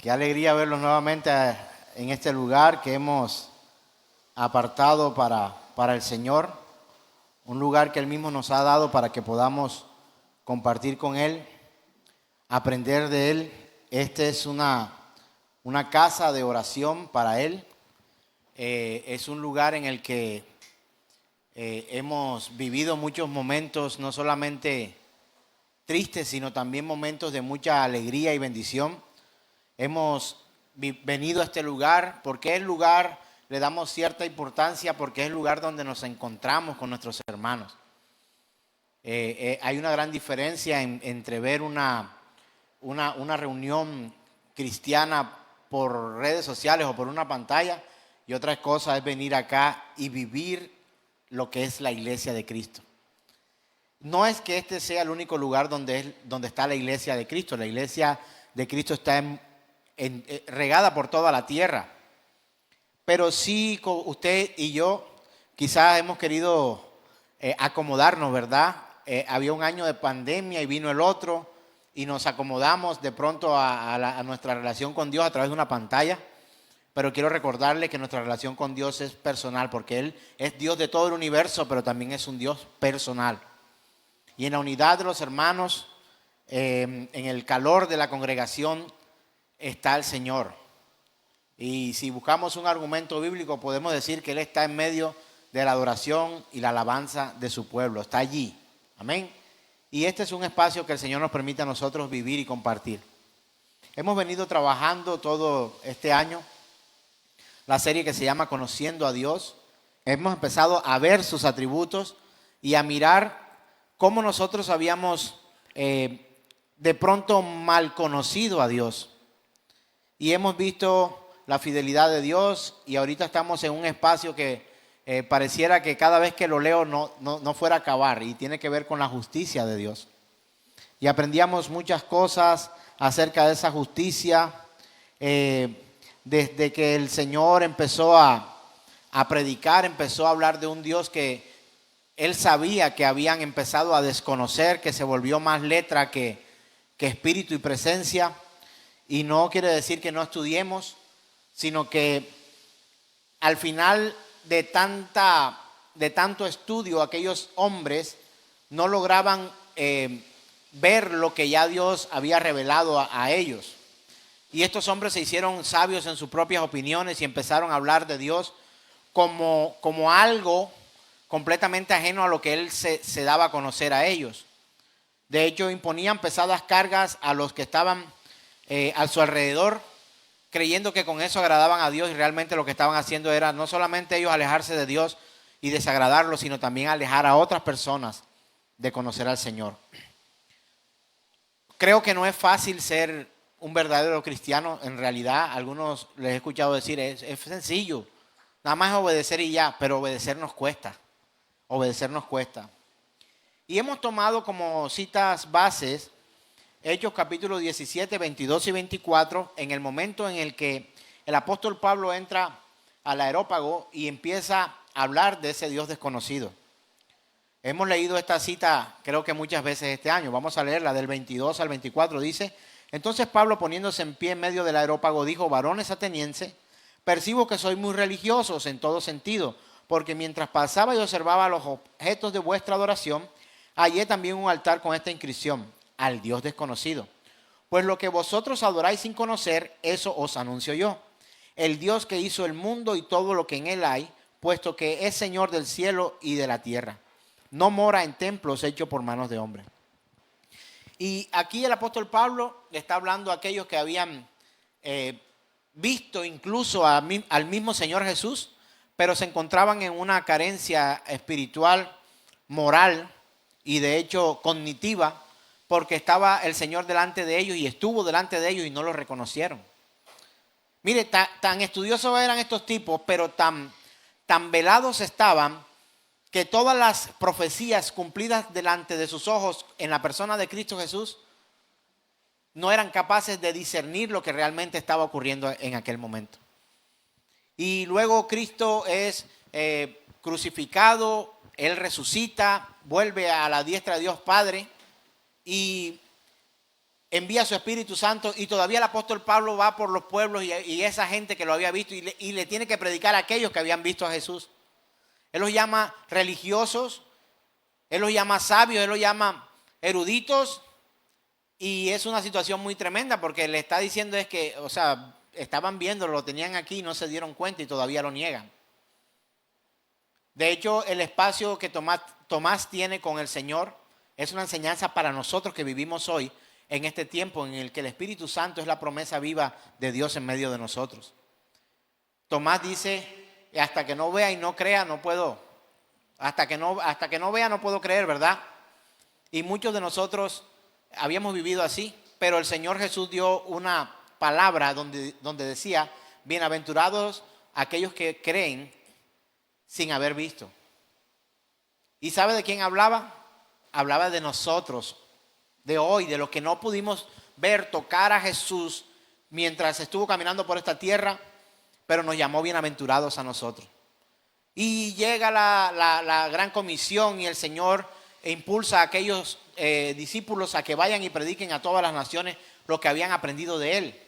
Qué alegría verlos nuevamente en este lugar que hemos apartado para el Señor. Un lugar que Él mismo nos ha dado para que podamos compartir con Él, aprender de Él. Este es una casa de oración para Él. Es un lugar en el que hemos vivido muchos momentos, no solamente tristes, sino también momentos de mucha alegría y bendición. Hemos venido a este lugar porque el lugar le damos cierta importancia porque es el lugar donde nos encontramos con nuestros hermanos. Hay una gran diferencia entre ver una reunión cristiana por redes sociales o por una pantalla, y otra cosa es venir acá y vivir lo que es la iglesia de Cristo. No es que este sea el único lugar donde está la iglesia de Cristo. La iglesia de Cristo está regada por toda la tierra. Pero sí, usted y yo quizás hemos querido acomodarnos, ¿verdad? Había un año de pandemia y vino el otro y nos acomodamos de pronto a nuestra relación con Dios a través de una pantalla. Pero quiero recordarle que nuestra relación con Dios es personal, porque Él es Dios de todo el universo, pero también es un Dios personal. Y en la unidad de los hermanos, en el calor de la congregación, está el Señor. Y si buscamos un argumento bíblico, podemos decir que Él está en medio de la adoración y la alabanza de su pueblo. Está allí. Amén. Y este es un espacio que el Señor nos permite a nosotros vivir y compartir. Hemos venido trabajando todo este año la serie que se llama Conociendo a Dios. Hemos empezado a ver sus atributos y a mirar cómo nosotros habíamos de pronto mal conocido a Dios. Y hemos visto la fidelidad de Dios, y ahorita estamos en un espacio que pareciera que cada vez que lo leo no fuera a acabar, y tiene que ver con la justicia de Dios. Y aprendíamos muchas cosas acerca de esa justicia, desde que el Señor empezó a predicar, empezó a hablar de un Dios que Él sabía que habían empezado a desconocer, que se volvió más letra que espíritu y presencia. Y no quiere decir que no estudiemos, sino que al final de tanto estudio, aquellos hombres no lograban ver lo que ya Dios había revelado a ellos. Y estos hombres se hicieron sabios en sus propias opiniones y empezaron a hablar de Dios como algo completamente ajeno a lo que Él se daba a conocer a ellos. De hecho, imponían pesadas cargas a los que estaban a su alrededor, creyendo que con eso agradaban a Dios, y realmente lo que estaban haciendo era no solamente ellos alejarse de Dios y desagradarlo, sino también alejar a otras personas de conocer al Señor. Creo que no es fácil ser un verdadero cristiano. En realidad, algunos les he escuchado decir, es sencillo, nada más es obedecer y ya, pero obedecer nos cuesta. Y hemos tomado como citas bases Hechos capítulo 17, 22 y 24, en el momento en el que el apóstol Pablo entra al Areópago y empieza a hablar de ese Dios desconocido. Hemos leído esta cita creo que muchas veces este año. Vamos a leerla del 22 al 24. Dice: entonces Pablo, poniéndose en pie en medio del Areópago, dijo: varones atenienses, percibo que sois muy religiosos en todo sentido, porque mientras pasaba y observaba los objetos de vuestra adoración, hallé también un altar con esta inscripción: al Dios desconocido. Pues lo que vosotros adoráis sin conocer, eso os anuncio yo. El Dios que hizo el mundo y todo lo que en él hay, puesto que es Señor del cielo y de la tierra. No mora en templos hechos por manos de hombres. Y aquí el apóstol Pablo le está hablando a aquellos que habían visto incluso al mismo Señor Jesús, pero se encontraban en una carencia espiritual, moral y de hecho cognitiva, porque estaba el Señor delante de ellos y estuvo delante de ellos y no lo reconocieron. Mire, tan estudiosos eran estos tipos, pero tan velados estaban, que todas las profecías cumplidas delante de sus ojos en la persona de Cristo Jesús no eran capaces de discernir lo que realmente estaba ocurriendo en aquel momento. Y luego Cristo es crucificado, Él resucita, vuelve a la diestra de Dios Padre, y envía su Espíritu Santo y todavía el apóstol Pablo va por los pueblos y esa gente que lo había visto y le tiene que predicar a aquellos que habían visto a Jesús. Él los llama religiosos, él los llama sabios, él los llama eruditos y es una situación muy tremenda porque le está diciendo es que, o sea, estaban viendo, lo tenían aquí y no se dieron cuenta y todavía lo niegan. De hecho, el espacio que Tomás tiene con el Señor es una enseñanza para nosotros que vivimos hoy en este tiempo en el que el Espíritu Santo es la promesa viva de Dios en medio de nosotros. Tomás dice, hasta que no vea y no crea, no puedo. Hasta que no vea, no puedo creer, ¿verdad? Y muchos de nosotros habíamos vivido así, pero el Señor Jesús dio una palabra donde decía, bienaventurados aquellos que creen sin haber visto. ¿Y sabe de quién hablaba? Hablaba de nosotros, de hoy, de los que no pudimos ver, tocar a Jesús mientras estuvo caminando por esta tierra, pero nos llamó bienaventurados a nosotros. Y llega la gran comisión y el Señor impulsa a aquellos discípulos a que vayan y prediquen a todas las naciones lo que habían aprendido de Él.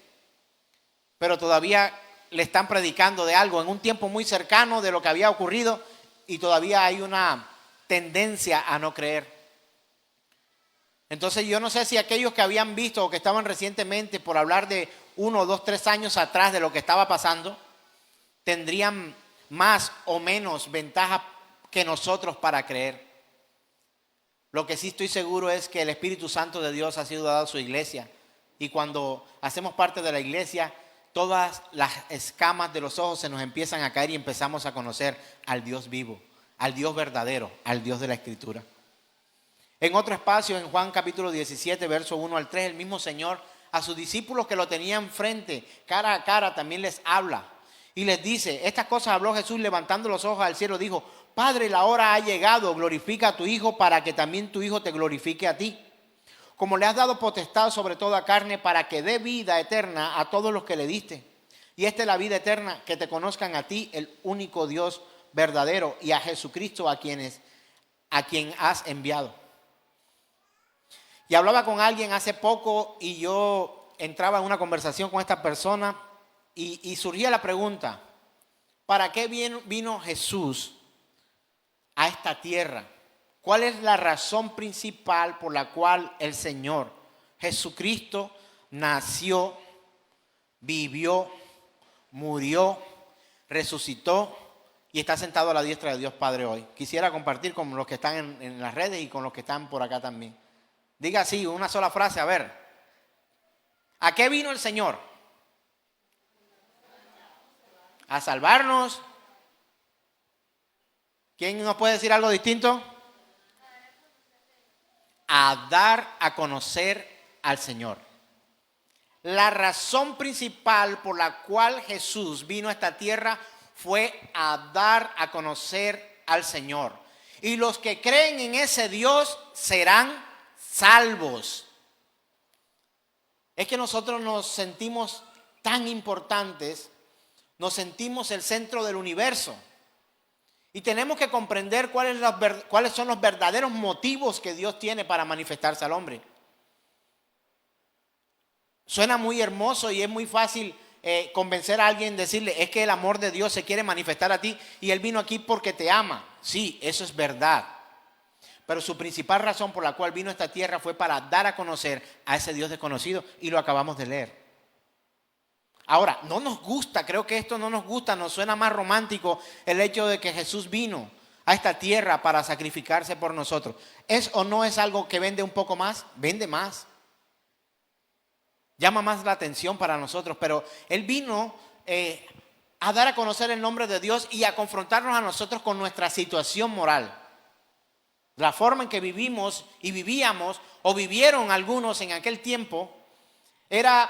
Pero todavía le están predicando de algo en un tiempo muy cercano de lo que había ocurrido y todavía hay una tendencia a no creer. Entonces yo no sé si aquellos que habían visto o que estaban recientemente por hablar de 1, 2, 3 años atrás de lo que estaba pasando, tendrían más o menos ventaja que nosotros para creer. Lo que sí estoy seguro es que el Espíritu Santo de Dios ha sido dado a su iglesia y cuando hacemos parte de la iglesia, todas las escamas de los ojos se nos empiezan a caer y empezamos a conocer al Dios vivo, al Dios verdadero, al Dios de la Escritura. En otro espacio, en Juan capítulo 17, verso 1 al 3, el mismo Señor a sus discípulos que lo tenían frente, cara a cara, también les habla. Y les dice, estas cosas habló Jesús levantando los ojos al cielo, dijo, Padre, la hora ha llegado, glorifica a tu Hijo para que también tu Hijo te glorifique a ti. Como le has dado potestad sobre toda carne para que dé vida eterna a todos los que le diste. Y esta es la vida eterna, que te conozcan a ti, el único Dios verdadero, y a Jesucristo a quien has enviado. Y hablaba con alguien hace poco y yo entraba en una conversación con esta persona y surgía la pregunta, ¿para qué vino Jesús a esta tierra? ¿Cuál es la razón principal por la cual el Señor Jesucristo nació, vivió, murió, resucitó y está sentado a la diestra de Dios Padre hoy? Quisiera compartir con los que están en las redes y con los que están por acá también. Diga así, una sola frase, a ver. ¿A qué vino el Señor? A salvarnos. ¿Quién nos puede decir algo distinto? A dar a conocer al Señor. La razón principal por la cual Jesús vino a esta tierra fue a dar a conocer al Señor. Y los que creen en ese Dios serán salvos. Es que nosotros nos sentimos tan importantes, nos sentimos el centro del universo. Y tenemos que comprender cuáles son los verdaderos motivos que Dios tiene para manifestarse al hombre. Suena muy hermoso y es muy fácil convencer a alguien, decirle, es que el amor de Dios se quiere manifestar a ti y Él vino aquí porque te ama. Sí, eso es verdad. Pero su principal razón por la cual vino a esta tierra fue para dar a conocer a ese Dios desconocido y lo acabamos de leer. Ahora, no nos gusta, creo que esto no nos gusta, nos suena más romántico el hecho de que Jesús vino a esta tierra para sacrificarse por nosotros. ¿Es o no es algo que vende un poco más? Vende más. Llama más la atención para nosotros, pero Él vino a dar a conocer el nombre de Dios y a confrontarnos a nosotros con nuestra situación moral. La forma en que vivimos y vivíamos o vivieron algunos en aquel tiempo era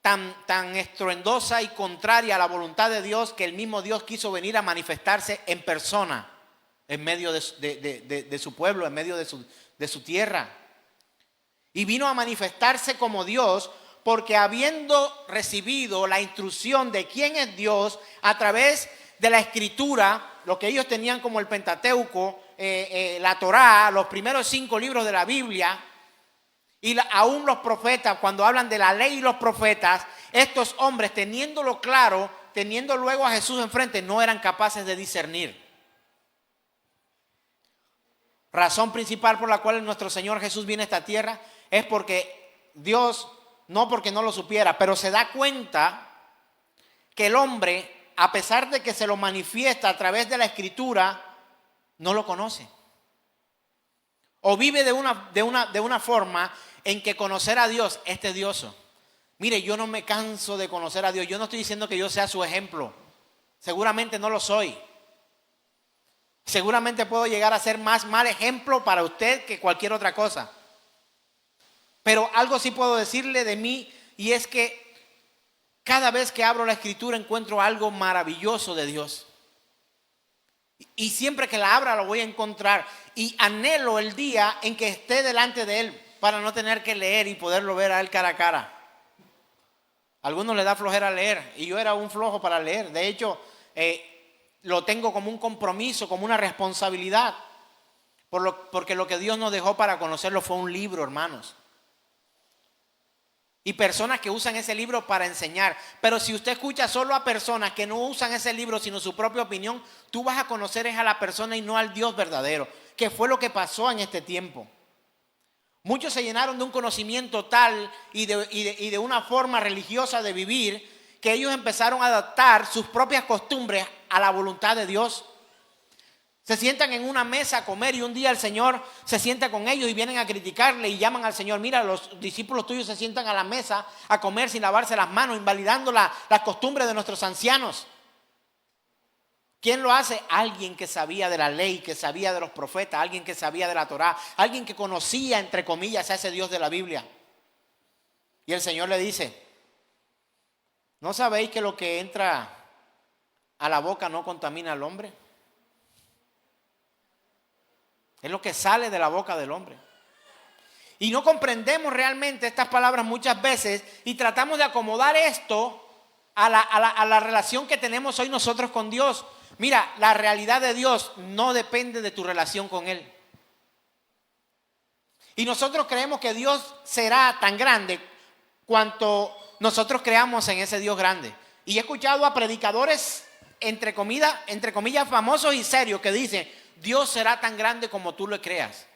tan estruendosa y contraria a la voluntad de Dios que el mismo Dios quiso venir a manifestarse en persona en medio de su pueblo, en medio de su tierra. Y vino a manifestarse como Dios porque habiendo recibido la instrucción de quién es Dios a través de la Escritura, lo que ellos tenían como el Pentateuco, la Torá, los primeros 5 libros de la Biblia, Y aún los profetas, cuando hablan de la ley y los profetas, estos hombres, teniéndolo claro, teniendo luego a Jesús enfrente, no eran capaces de discernir. Razón principal por la cual nuestro Señor Jesús viene a esta tierra es porque Dios, no porque no lo supiera, pero se da cuenta que el hombre, a pesar de que se lo manifiesta a través de la Escritura, no lo conoce. O vive de una forma en que conocer a Dios es tedioso. Mire, yo no me canso de conocer a Dios. Yo no estoy diciendo que yo sea su ejemplo. Seguramente no lo soy. Seguramente puedo llegar a ser más mal ejemplo para usted que cualquier otra cosa. Pero algo sí puedo decirle de mí, y es que cada vez que abro la Escritura encuentro algo maravilloso de Dios. Y siempre que la abra lo voy a encontrar. Y anhelo el día en que esté delante de Él para no tener que leer y poderlo ver a Él cara a cara. A algunos les da flojera leer y yo era un flojo para leer. De hecho, lo tengo como un compromiso, como una responsabilidad. Porque lo que Dios nos dejó para conocerlo fue un libro, hermanos. Y personas que usan ese libro para enseñar. Pero si usted escucha solo a personas que no usan ese libro sino su propia opinión, tú vas a conocer es a la persona y no al Dios verdadero, que fue lo que pasó en este tiempo. Muchos se llenaron de un conocimiento tal y de una forma religiosa de vivir que ellos empezaron a adaptar sus propias costumbres a la voluntad de Dios. Se sientan en una mesa a comer y un día el Señor se sienta con ellos y vienen a criticarle y llaman al Señor. Mira, los discípulos tuyos se sientan a la mesa a comer sin lavarse las manos, invalidando las costumbres de nuestros ancianos. ¿Quién lo hace? Alguien que sabía de la ley, que sabía de los profetas, alguien que sabía de la Torá, alguien que conocía, entre comillas, a ese Dios de la Biblia. Y el Señor le dice, ¿no sabéis que lo que entra a la boca no contamina al hombre? Es lo que sale de la boca del hombre. Y no comprendemos realmente estas palabras muchas veces y tratamos de acomodar esto a la relación que tenemos hoy nosotros con Dios. Mira, la realidad de Dios no depende de tu relación con Él. Y nosotros creemos que Dios será tan grande cuanto nosotros creamos en ese Dios grande. Y he escuchado a predicadores, entre comillas, famosos y serios, que dicen, Dios será tan grande como tú lo creas.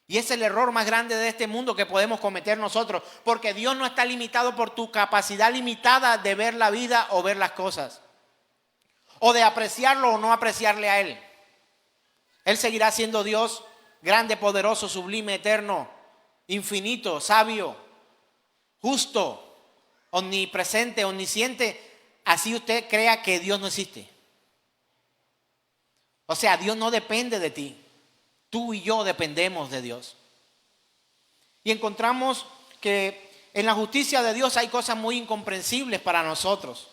Y es el error más grande de este mundo que podemos cometer nosotros, porque Dios no está limitado por tu capacidad limitada de ver la vida o ver las cosas, o de apreciarlo o no apreciarle a Él. Él seguirá siendo Dios grande, poderoso, sublime, eterno, infinito, sabio, justo, omnipresente, omnisciente. Así usted crea que Dios no existe. O sea, Dios no depende de ti. Tú y yo dependemos de Dios. Y encontramos que en la justicia de Dios hay cosas muy incomprensibles para nosotros.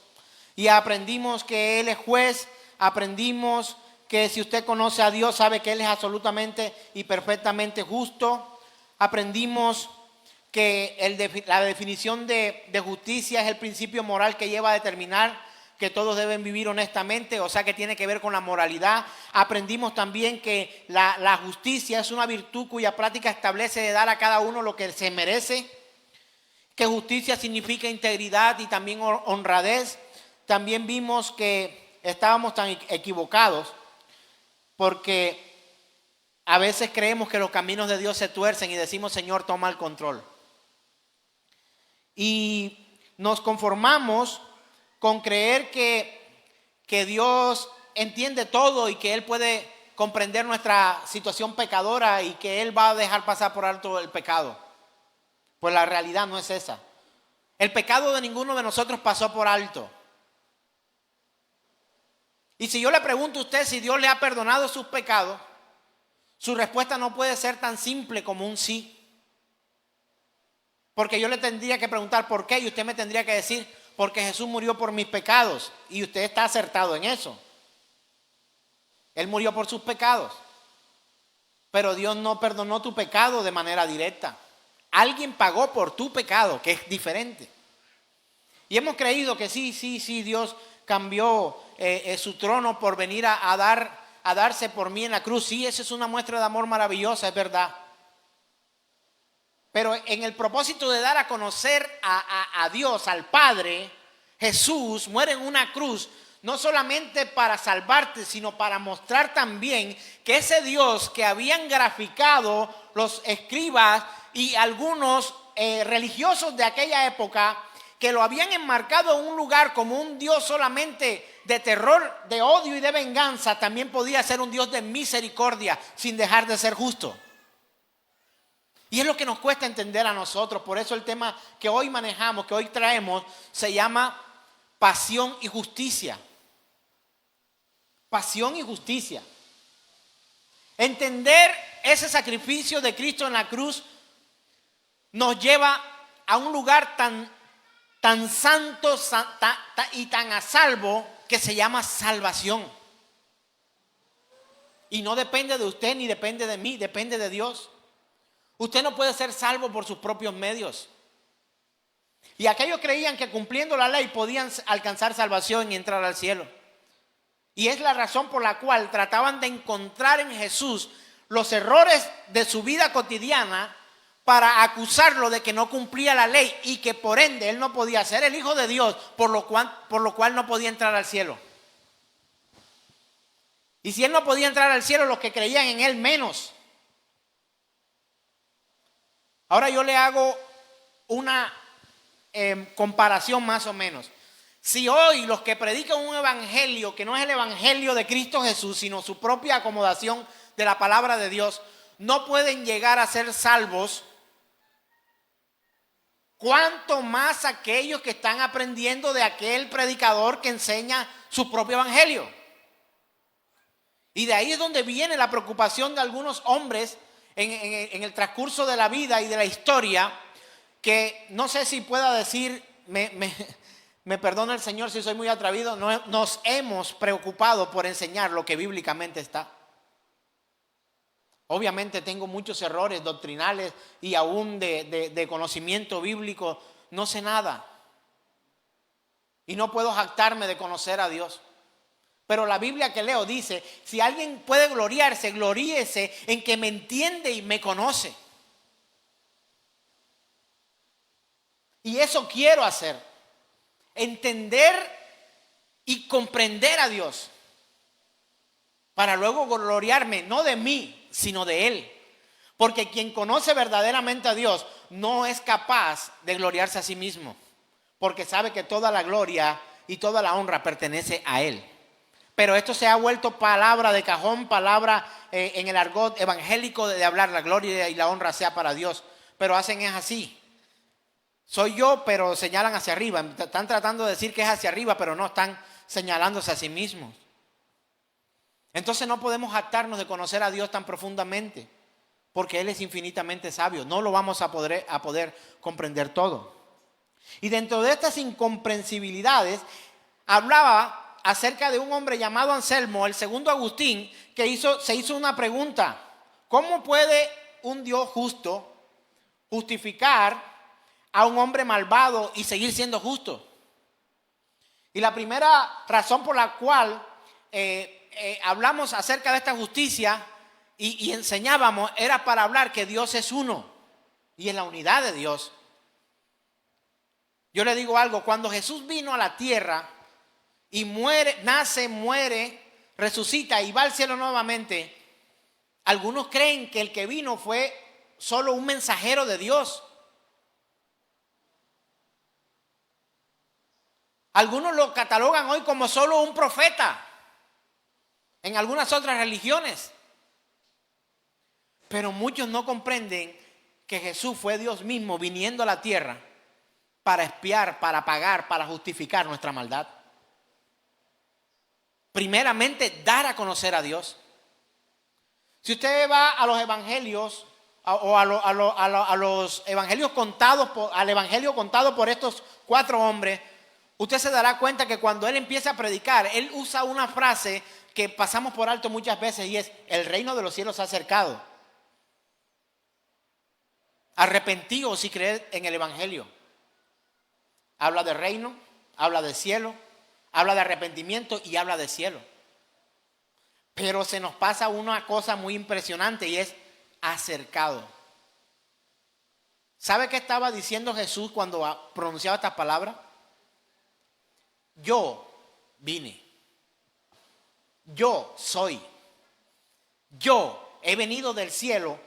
Y aprendimos que Él es juez, aprendimos que si usted conoce a Dios sabe que Él es absolutamente y perfectamente justo. Aprendimos que la definición de justicia es el principio moral que lleva a determinar que todos deben vivir honestamente, o sea que tiene que ver con la moralidad. Aprendimos también que la justicia es una virtud cuya práctica establece de dar a cada uno lo que se merece, que justicia significa integridad y también honradez. También vimos que estábamos tan equivocados porque a veces creemos que los caminos de Dios se tuercen y decimos, Señor, toma el control. Y nos conformamos con creer que Dios entiende todo y que Él puede comprender nuestra situación pecadora y que Él va a dejar pasar por alto el pecado. Pues la realidad no es esa. El pecado de ninguno de nosotros pasó por alto. Y si yo le pregunto a usted si Dios le ha perdonado sus pecados, su respuesta no puede ser tan simple como un sí. Porque yo le tendría que preguntar por qué y usted me tendría que decir, porque Jesús murió por mis pecados. Y usted está acertado en eso. Él murió por sus pecados. Pero Dios no perdonó tu pecado de manera directa. Alguien pagó por tu pecado, que es diferente. Y hemos creído que sí, Dios cambió su trono por venir a darse por mí en la cruz. Sí, esa es una muestra de amor maravillosa, es verdad. Pero en el propósito de dar a conocer a Dios, al Padre, Jesús muere en una cruz, no solamente para salvarte, sino para mostrar también que ese Dios que habían graficado los escribas y algunos religiosos de aquella época, que lo habían enmarcado en un lugar como un Dios solamente de terror, de odio y de venganza, también podía ser un Dios de misericordia sin dejar de ser justo. Y es lo que nos cuesta entender a nosotros. Por eso el tema que hoy manejamos, que hoy traemos, se llama pasión y justicia. Pasión y justicia. Entender ese sacrificio de Cristo en la cruz nos lleva a un lugar tan santo y tan a salvo que se llama salvación. Y no depende de usted ni depende de mí, depende de Dios. Usted no puede ser salvo por sus propios medios. Y aquellos creían que cumpliendo la ley podían alcanzar salvación y entrar al cielo. Y es la razón por la cual trataban de encontrar en Jesús los errores de su vida cotidiana para acusarlo de que no cumplía la ley y que por ende él no podía ser el Hijo de Dios, por lo cual no podía entrar al cielo. Y si él no podía entrar al cielo, los que creían en él menos. Ahora yo le hago una comparación más o menos. Si hoy los que predican un evangelio que no es el evangelio de Cristo Jesús, sino su propia acomodación de la palabra de Dios, no pueden llegar a ser salvos, ¿cuánto más aquellos que están aprendiendo de aquel predicador que enseña su propio evangelio? Y de ahí es donde viene la preocupación de algunos hombres en el transcurso de la vida y de la historia, que no sé si pueda decir, me perdona el Señor si soy muy atrevido, nos hemos preocupado por enseñar lo que bíblicamente está. Obviamente tengo muchos errores doctrinales y aún de conocimiento bíblico, no sé nada. Y no puedo jactarme de conocer a Dios. Pero la Biblia que leo dice, si alguien puede gloriarse, gloríese en que me entiende y me conoce. Y eso quiero hacer. Entender y comprender a Dios. Para luego gloriarme, no de mí, sino de Él. Porque quien conoce verdaderamente a Dios no es capaz de gloriarse a sí mismo. Porque sabe que toda la gloria y toda la honra pertenece a Él. Pero esto se ha vuelto palabra de cajón, palabra en el argot evangélico de hablar la gloria y la honra sea para Dios. Pero hacen es así. Soy yo, pero señalan hacia arriba. Están tratando de decir que es hacia arriba, pero no, están señalándose a sí mismos. Entonces no podemos jactarnos de conocer a Dios tan profundamente, porque Él es infinitamente sabio. No lo vamos a poder comprender todo. Y dentro de estas incomprensibilidades, hablaba acerca de un hombre llamado Anselmo, el segundo Agustín, que se hizo una pregunta. ¿Cómo puede un Dios justo justificar a un hombre malvado y seguir siendo justo? Y la primera razón por la cual hablamos acerca de esta justicia y enseñábamos era para hablar que Dios es uno y en la unidad de Dios. Yo le digo algo, cuando Jesús vino a la tierra y muere, nace, muere, resucita y va al cielo nuevamente, algunos creen que el que vino fue solo un mensajero de Dios. Algunos lo catalogan hoy como solo un profeta en algunas otras religiones. Pero muchos no comprenden que Jesús fue Dios mismo viniendo a la tierra para expiar, para pagar, para justificar nuestra maldad. Primeramente, dar a conocer a Dios. Si usted va a los evangelios o a los evangelios contados, al evangelio contado por estos 4 hombres, usted se dará cuenta que cuando él empieza a predicar, él usa una frase que pasamos por alto muchas veces y es: el reino de los cielos se ha acercado. Arrepentíos y creed en el evangelio. Habla de reino, habla de cielo, habla de arrepentimiento y habla de cielo. Pero se nos pasa una cosa muy impresionante y es acercado. ¿Sabe qué estaba diciendo Jesús cuando pronunciaba estas palabras? Yo vine. Yo soy. Yo he venido del cielo.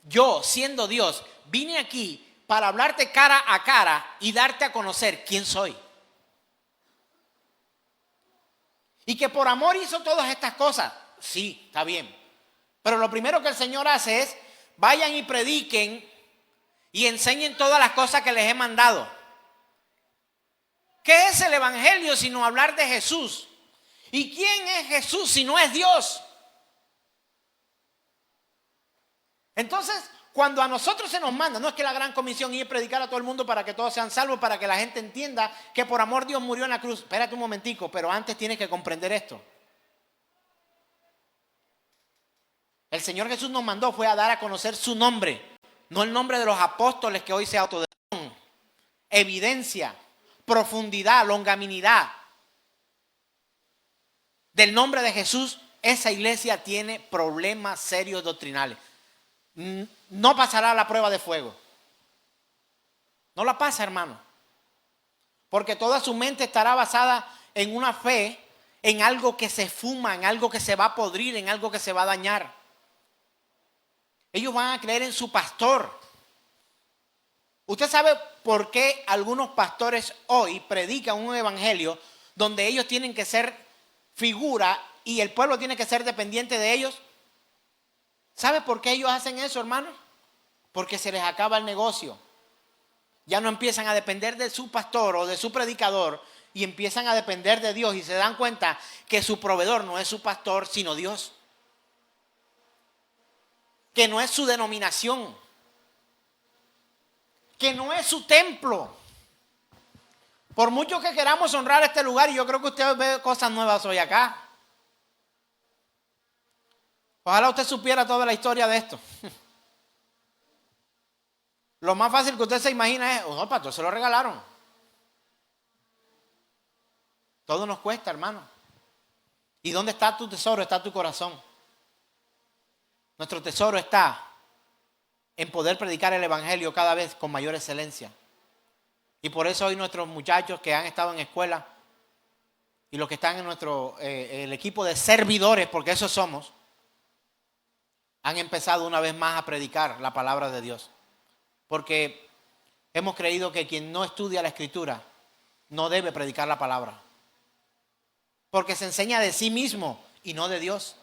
Yo, siendo Dios, vine aquí para hablarte cara a cara y darte a conocer quién soy. Y que por amor hizo todas estas cosas. Sí, está bien. Pero lo primero que el Señor hace es, vayan y prediquen y enseñen todas las cosas que les he mandado. ¿Qué es el evangelio sino hablar de Jesús? ¿Y quién es Jesús si no es Dios? Entonces, cuando a nosotros se nos manda, no es que la gran comisión ir a predicar a todo el mundo para que todos sean salvos, para que la gente entienda que por amor Dios murió en la cruz. Espérate un momentico, pero antes tienes que comprender esto. El Señor Jesús nos mandó fue a dar a conocer su nombre, no el nombre de los apóstoles que hoy se autodenominan. Evidencia, profundidad, longanimidad del nombre de Jesús. Esa iglesia tiene problemas serios doctrinales. No pasará la prueba de fuego. No la pasa, hermano. Porque toda su mente estará basada en una fe, en algo que se fuma, en algo que se va a podrir, en algo que se va a dañar. Ellos van a creer en su pastor. ¿Usted sabe por qué algunos pastores hoy predican un evangelio donde ellos tienen que ser figura y el pueblo tiene que ser dependiente de ellos? ¿Sabe por qué ellos hacen eso, hermano? Porque se les acaba el negocio. Ya no empiezan a depender de su pastor o de su predicador y empiezan a depender de Dios y se dan cuenta que su proveedor no es su pastor, sino Dios. Que no es su denominación. Que no es su templo. Por mucho que queramos honrar este lugar, y yo creo que usted ve cosas nuevas hoy acá. Ojalá usted supiera toda la historia de esto. Lo más fácil que usted se imagina es, oh, pastor, se lo regalaron. Todo nos cuesta, hermano. ¿Y dónde está tu tesoro? Está tu corazón. Nuestro tesoro está en poder predicar el evangelio cada vez con mayor excelencia. Y por eso hoy nuestros muchachos que han estado en escuela y los que están en nuestro el equipo de servidores, porque esos somos, han empezado una vez más a predicar la palabra de Dios. Porque hemos creído que quien no estudia la Escritura no debe predicar la palabra. Porque se enseña de sí mismo y no de Dios.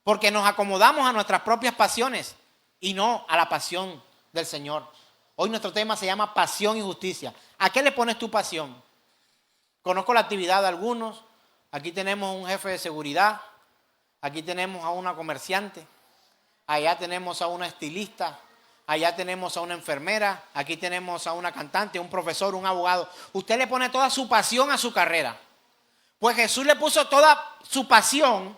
Porque nos acomodamos a nuestras propias pasiones y no a la pasión del Señor. Hoy nuestro tema se llama pasión y justicia. ¿A qué le pones tu pasión? Conozco la actividad de algunos. Aquí tenemos un jefe de seguridad. Aquí tenemos a una comerciante. Allá tenemos a una estilista. Allá tenemos a una enfermera. Aquí tenemos a una cantante, un profesor, un abogado. Usted le pone toda su pasión a su carrera. Pues Jesús le puso toda su pasión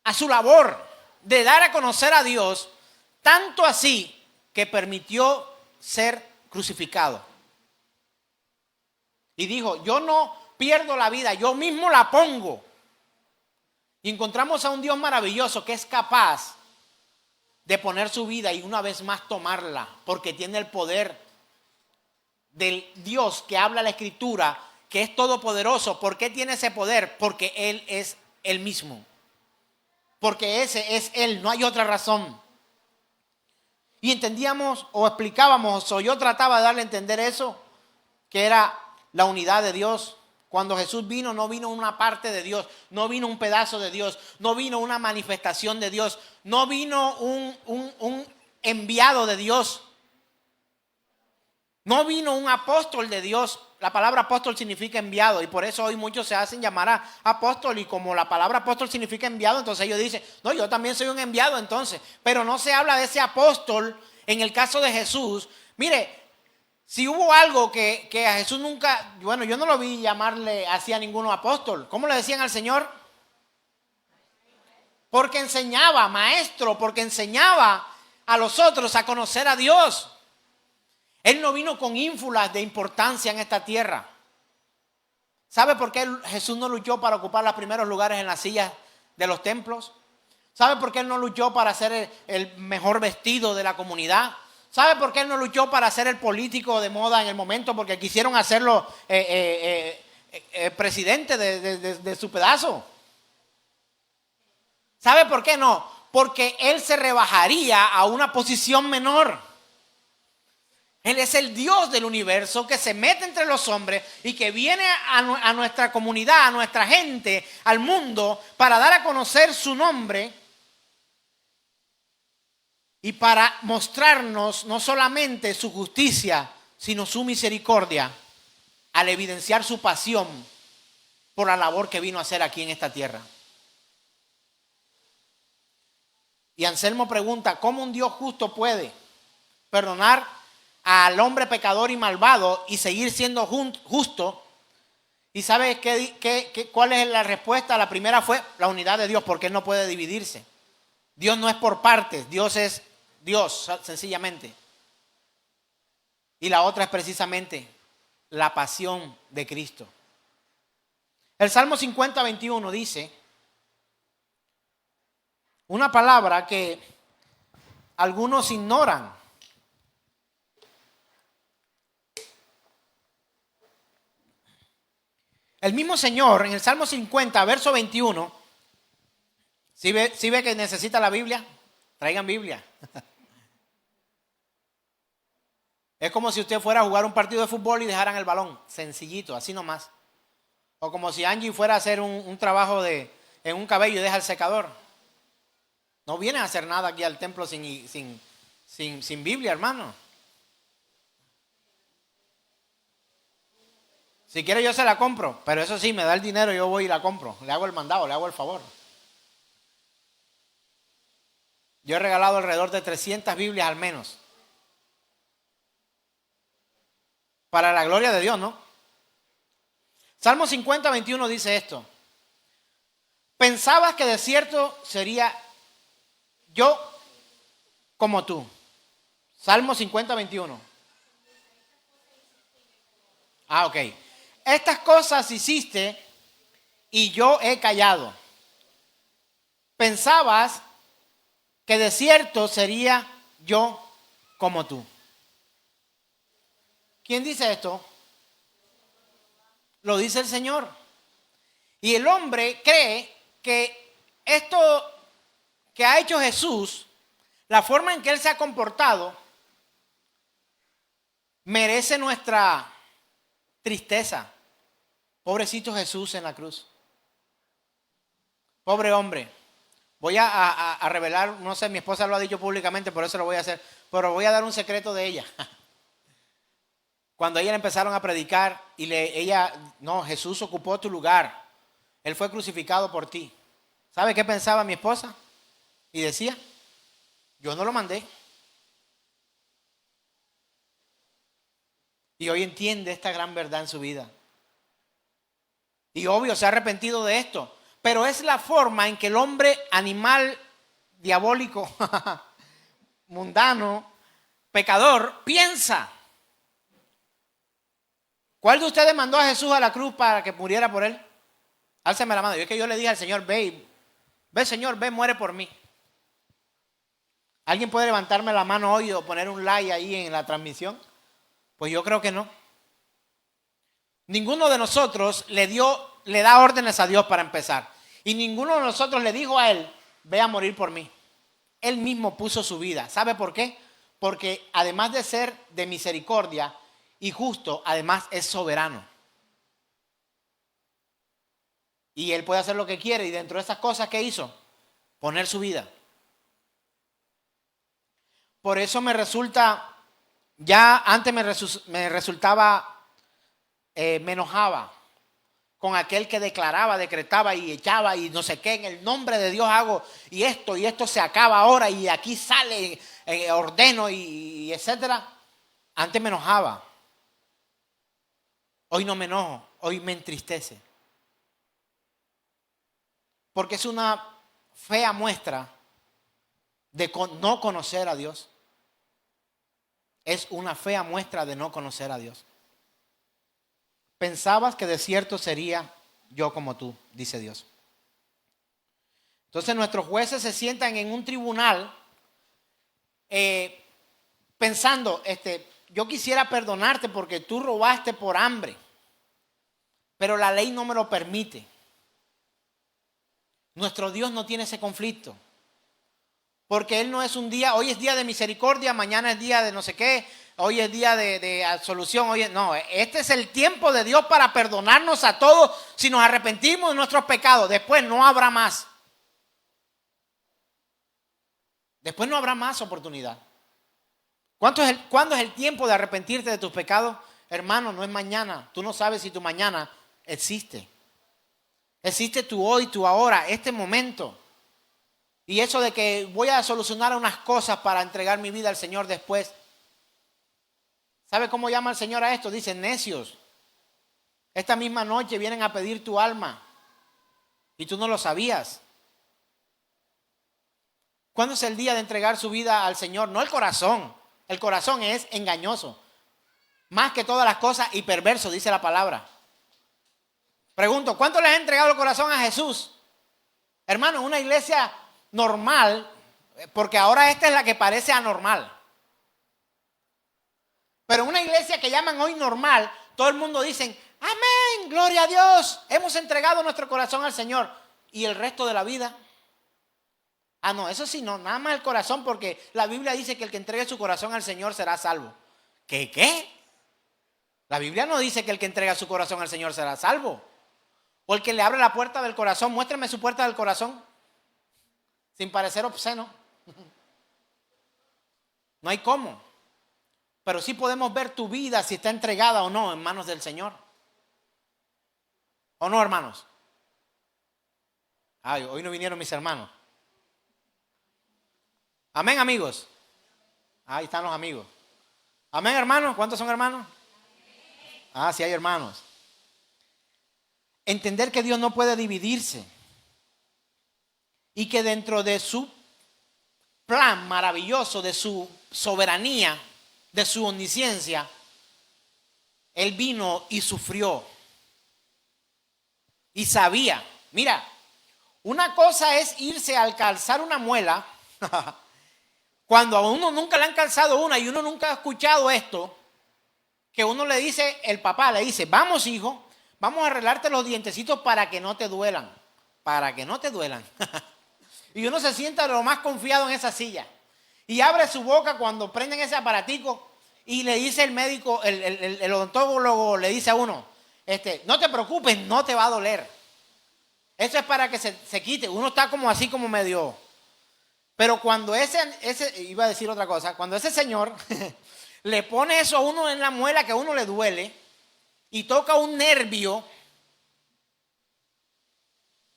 a su labor de dar a conocer a Dios, tanto así que permitió ser crucificado. Y dijo, yo no pierdo la vida, yo mismo la pongo. Y encontramos a un Dios maravilloso que es capaz de poner su vida y una vez más tomarla, porque tiene el poder del Dios que habla la Escritura, que es todopoderoso. ¿Por qué tiene ese poder? Porque Él es el mismo. Porque ese es Él, no hay otra razón. Y entendíamos o explicábamos, o yo trataba de darle a entender eso, que era la unidad de Dios. Cuando Jesús vino, no vino una parte de Dios, no vino un pedazo de Dios, no vino una manifestación de Dios, no vino un enviado de Dios, no vino un apóstol de Dios. La palabra apóstol significa enviado y por eso hoy muchos se hacen llamar a apóstol, y como la palabra apóstol significa enviado, entonces ellos dicen, no, yo también soy un enviado entonces. Pero no se habla de ese apóstol en el caso de Jesús. Mire, si hubo algo que a Jesús nunca, bueno, yo no lo vi llamarle así a ninguno apóstol. ¿Cómo le decían al Señor? Porque enseñaba, maestro, porque enseñaba a los otros a conocer a Dios. Él no vino con ínfulas de importancia en esta tierra. ¿Sabe por qué Jesús no luchó para ocupar los primeros lugares en las sillas de los templos? ¿Sabe por qué Él no luchó para ser el mejor vestido de la comunidad? ¿Sabe por qué él no luchó para ser el político de moda en el momento? Porque quisieron hacerlo presidente de su pedazo. ¿Sabe por qué no? Porque él se rebajaría a una posición menor. Él es el Dios del universo que se mete entre los hombres y que viene a nuestra comunidad, a nuestra gente, al mundo, para dar a conocer su nombre y para mostrarnos no solamente su justicia, sino su misericordia, al evidenciar su pasión por la labor que vino a hacer aquí en esta tierra. Y Anselmo pregunta, ¿cómo un Dios justo puede perdonar al hombre pecador y malvado y seguir siendo justo? ¿Y sabe cuál es la respuesta? La primera fue la unidad de Dios, porque Él no puede dividirse. Dios no es por partes, Dios es Dios, sencillamente. Y la otra es precisamente la pasión de Cristo. El Salmo 50:21 dice una palabra que algunos ignoran. El mismo Señor en el Salmo 50, verso 21, ¿sí ve que necesita la Biblia? Traigan Biblia. Es como si usted fuera a jugar un partido de fútbol y dejaran el balón, sencillito, así nomás. O como si Angie fuera a hacer un trabajo en un cabello y deja el secador. No viene a hacer nada aquí al templo sin Biblia, hermano. Si quiere yo se la compro, pero eso sí, me da el dinero, yo voy y la compro. Le hago el mandado, le hago el favor. Yo he regalado alrededor de 300 Biblias al menos. Para la gloria de Dios, ¿no? Salmo 50:21 dice esto. Pensabas que de cierto sería yo como tú. Salmo 50:21. Ok. Estas cosas hiciste y yo he callado. Pensabas que de cierto sería yo como tú. ¿Quién dice esto? Lo dice el Señor. Y el hombre cree que esto que ha hecho Jesús, la forma en que Él se ha comportado, merece nuestra tristeza. Pobrecito Jesús en la cruz. Pobre hombre. Voy a revelar, no sé, mi esposa lo ha dicho públicamente, por eso lo voy a hacer, pero voy a dar un secreto de ella. Cuando ella le empezaron a predicar y Jesús ocupó tu lugar. Él fue crucificado por ti. ¿Sabe qué pensaba mi esposa? Y decía, yo no lo mandé. Y hoy entiende esta gran verdad en su vida. Y obvio, se ha arrepentido de esto. Pero es la forma en que el hombre animal, diabólico, mundano, pecador, piensa. ¿Cuál de ustedes mandó a Jesús a la cruz para que muriera por él? Álceme la mano. Es que yo le dije al Señor, ve Señor, ve, muere por mí. ¿Alguien puede levantarme la mano hoy o poner un like ahí en la transmisión? Pues yo creo que no. Ninguno de nosotros le da órdenes a Dios para empezar. Y ninguno de nosotros le dijo a Él, ve a morir por mí. Él mismo puso su vida. ¿Sabe por qué? Porque además de ser de misericordia y justo, además es soberano. Y Él puede hacer lo que quiere. Y dentro de esas cosas que hizo, poner su vida. Por eso me resulta, ya antes me resultaba, me enojaba con aquel que declaraba, decretaba y echaba y no sé qué, en el nombre de Dios hago y esto se acaba ahora y aquí sale, ordeno y etcétera. Antes me enojaba. Hoy no me enojo, hoy me entristece. Porque es una fea muestra de no conocer a Dios. Es una fea muestra de no conocer a Dios. Pensabas que de cierto sería yo como tú, dice Dios. Entonces nuestros jueces se sientan en un tribunal pensando, yo quisiera perdonarte porque tú robaste por hambre, pero la ley no me lo permite. Nuestro Dios no tiene ese conflicto. Porque Él no es un día, hoy es día de misericordia, mañana es día de no sé qué, hoy es día de absolución. No, este es el tiempo de Dios para perdonarnos a todos si nos arrepentimos de nuestros pecados. Después no habrá más. Después no habrá más oportunidad. ¿Cuándo es el tiempo de arrepentirte de tus pecados? Hermano, no es mañana. Tú no sabes si tu mañana existe. Existe tu hoy, tu ahora, este momento. Y eso de que voy a solucionar unas cosas para entregar mi vida al Señor después. ¿Sabe cómo llama el Señor a esto? Dice, necios. Esta misma noche vienen a pedir tu alma. Y tú no lo sabías. ¿Cuándo es el día de entregar su vida al Señor? No el corazón. El corazón es engañoso. Más que todas las cosas y perverso, dice la palabra. Pregunto, ¿cuánto les ha entregado el corazón a Jesús? Hermano, una iglesia normal, porque ahora esta es la que parece anormal. Pero una iglesia que llaman hoy normal, todo el mundo dice, amén, gloria a Dios, hemos entregado nuestro corazón al Señor. ¿Y el resto de la vida? No, eso sí, no, nada más el corazón, porque la Biblia dice que el que entregue su corazón al Señor será salvo. ¿Qué? La Biblia no dice que el que entrega su corazón al Señor será salvo. O el que le abre la puerta del corazón, muéstrame su puerta del corazón, sin parecer obsceno. No hay cómo. Pero sí podemos ver tu vida si está entregada o no en manos del Señor. ¿O no, hermanos? Hoy no vinieron mis hermanos. Amén, amigos. Ahí están los amigos. Amén, hermanos. ¿Cuántos son hermanos? Sí hay hermanos. Entender que Dios no puede dividirse. Y que dentro de su plan maravilloso, de su soberanía, de su omnisciencia, Él vino y sufrió. Y sabía. Mira, una cosa es irse al calzar una muela. Cuando a uno nunca le han calzado una y uno nunca ha escuchado esto, que uno le dice, el papá le dice, vamos hijo, vamos a arreglarte los dientecitos para que no te duelan. Para que no te duelan. Y uno se sienta lo más confiado en esa silla. Y abre su boca cuando prenden ese aparatico y le dice el médico, el odontólogo le dice a uno, no te preocupes, no te va a doler. Eso es para que se quite. Uno está como así como medio. Pero cuando iba a decir otra cosa, cuando ese señor le pone eso a uno en la muela que a uno le duele y toca un nervio,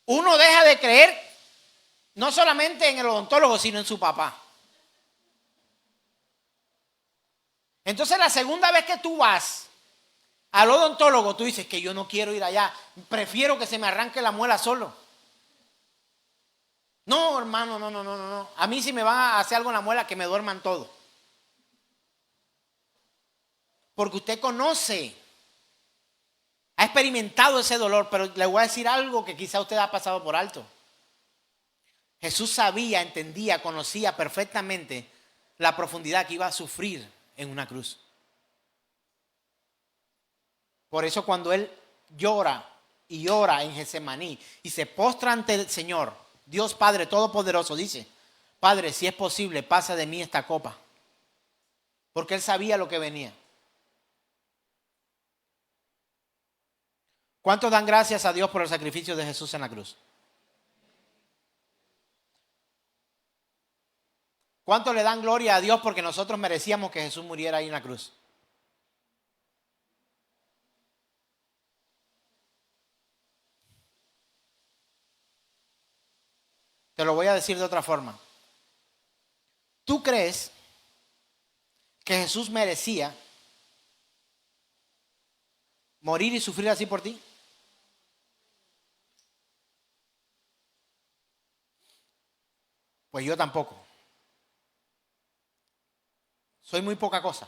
uno deja de creer no solamente en el odontólogo, sino en su papá. Entonces la segunda vez que tú vas al odontólogo, tú dices que yo no quiero ir allá, prefiero que se me arranque la muela solo. No, hermano, no. A mí si me van a hacer algo en la muela, que me duerman todo. Porque usted conoce, ha experimentado ese dolor, pero le voy a decir algo que quizá usted ha pasado por alto. Jesús sabía, entendía, conocía perfectamente la profundidad que iba a sufrir en una cruz. Por eso cuando Él llora y ora en Getsemaní y se postra ante el Señor, Dios Padre Todopoderoso, dice, Padre, si es posible, pasa de mí esta copa. Porque Él sabía lo que venía. ¿Cuántos dan gracias a Dios por el sacrificio de Jesús en la cruz? ¿Cuántos le dan gloria a Dios porque nosotros merecíamos que Jesús muriera ahí en la cruz? Te lo voy a decir de otra forma. ¿Tú crees que Jesús merecía morir y sufrir así por ti? Pues yo tampoco. Soy muy poca cosa.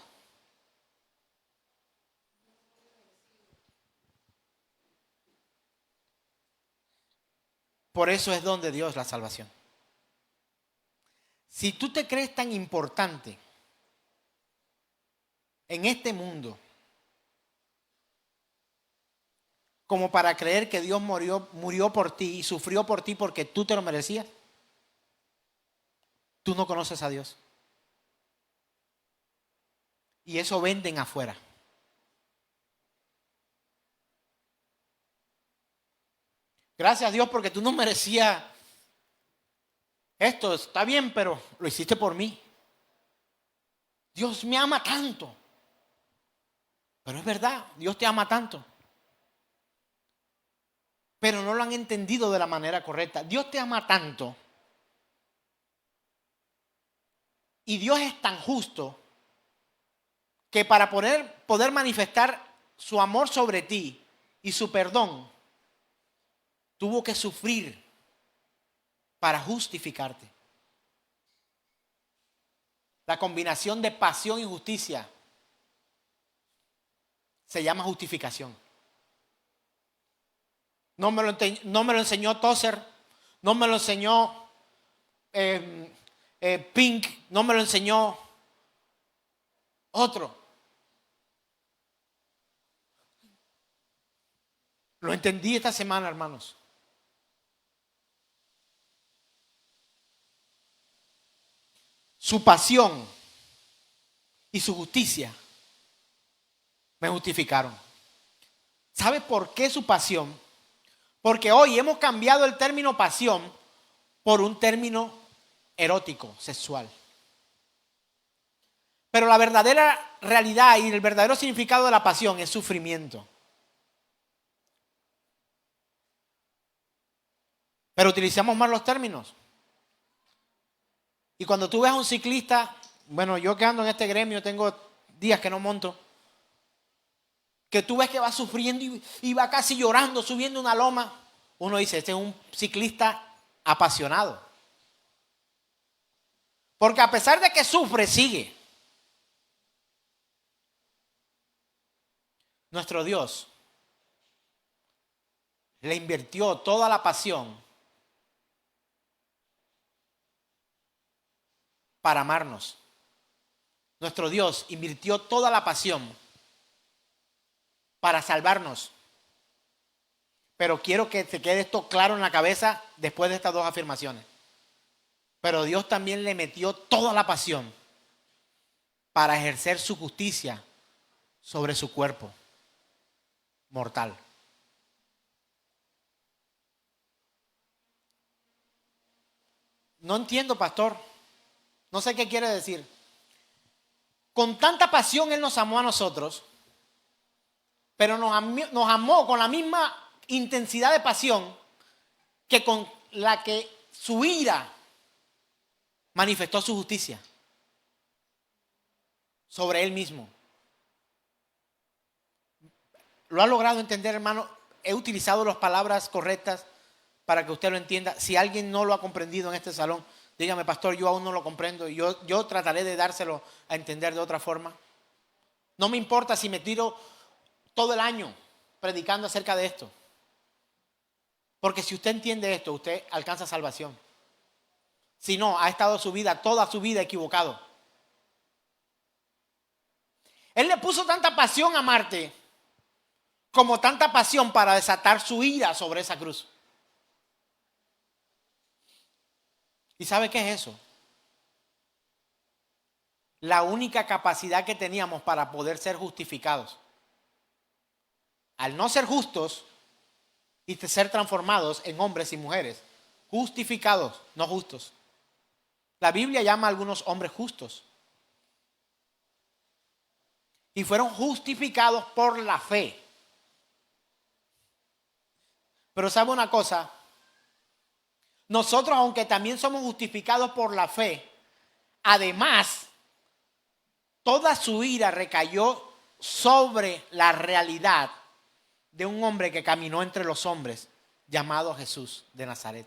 Por eso es don de Dios la salvación. Si tú te crees tan importante en este mundo como para creer que Dios murió por ti y sufrió por ti porque tú te lo merecías? Tú no conoces a Dios. Y eso venden afuera. Gracias a Dios porque tú no merecías esto. Está bien, pero lo hiciste por mí. Dios me ama tanto. Pero es verdad, Dios te ama tanto. Pero no lo han entendido de la manera correcta. Dios te ama tanto. Y Dios es tan justo que para poder manifestar su amor sobre ti y su perdón, tuvo que sufrir para justificarte. La combinación de pasión y justicia se llama justificación. No me lo enseñó Tozer, no me lo enseñó Pink, no me lo enseñó otro. Lo entendí esta semana, hermanos. Su pasión y su justicia me justificaron. ¿Sabe por qué su pasión? Porque hoy hemos cambiado el término pasión por un término erótico, sexual. Pero la verdadera realidad y el verdadero significado de la pasión es sufrimiento. Pero utilizamos mal los términos. Y cuando tú ves a un ciclista, bueno, yo que ando en este gremio, tengo días que no monto, que tú ves que va sufriendo y va casi llorando, subiendo una loma, uno dice, este es un ciclista apasionado. Porque a pesar de que sufre, sigue. Nuestro Dios le invirtió toda la pasión para amarnos. Nuestro Dios invirtió toda la pasión para salvarnos. Pero quiero que te quede esto claro en la cabeza después de estas dos afirmaciones. Pero Dios también le metió toda la pasión para ejercer su justicia sobre su cuerpo mortal. No entiendo, pastor. No sé qué quiere decir. Con tanta pasión Él nos amó a nosotros, pero nos amó con la misma intensidad de pasión que con la que su ira manifestó su justicia sobre Él mismo. ¿Lo ha logrado entender, hermano? He utilizado las palabras correctas para que usted lo entienda. Si alguien no lo ha comprendido en este salón, dígame, pastor, yo aún no lo comprendo. Yo trataré de dárselo a entender de otra forma. No me importa si me tiro todo el año predicando acerca de esto. Porque si usted entiende esto, usted alcanza salvación. Si no, ha estado toda su vida equivocado. Él le puso tanta pasión a Marte como tanta pasión para desatar su ira sobre esa cruz. ¿Y sabe qué es eso? La única capacidad que teníamos para poder ser justificados. Al no ser justos y ser transformados en hombres y mujeres, justificados, no justos. La Biblia llama a algunos hombres justos. Y fueron justificados por la fe. Pero ¿sabe una cosa? Nosotros, aunque también somos justificados por la fe, además, toda su ira recayó sobre la realidad de un hombre que caminó entre los hombres, llamado Jesús de Nazaret.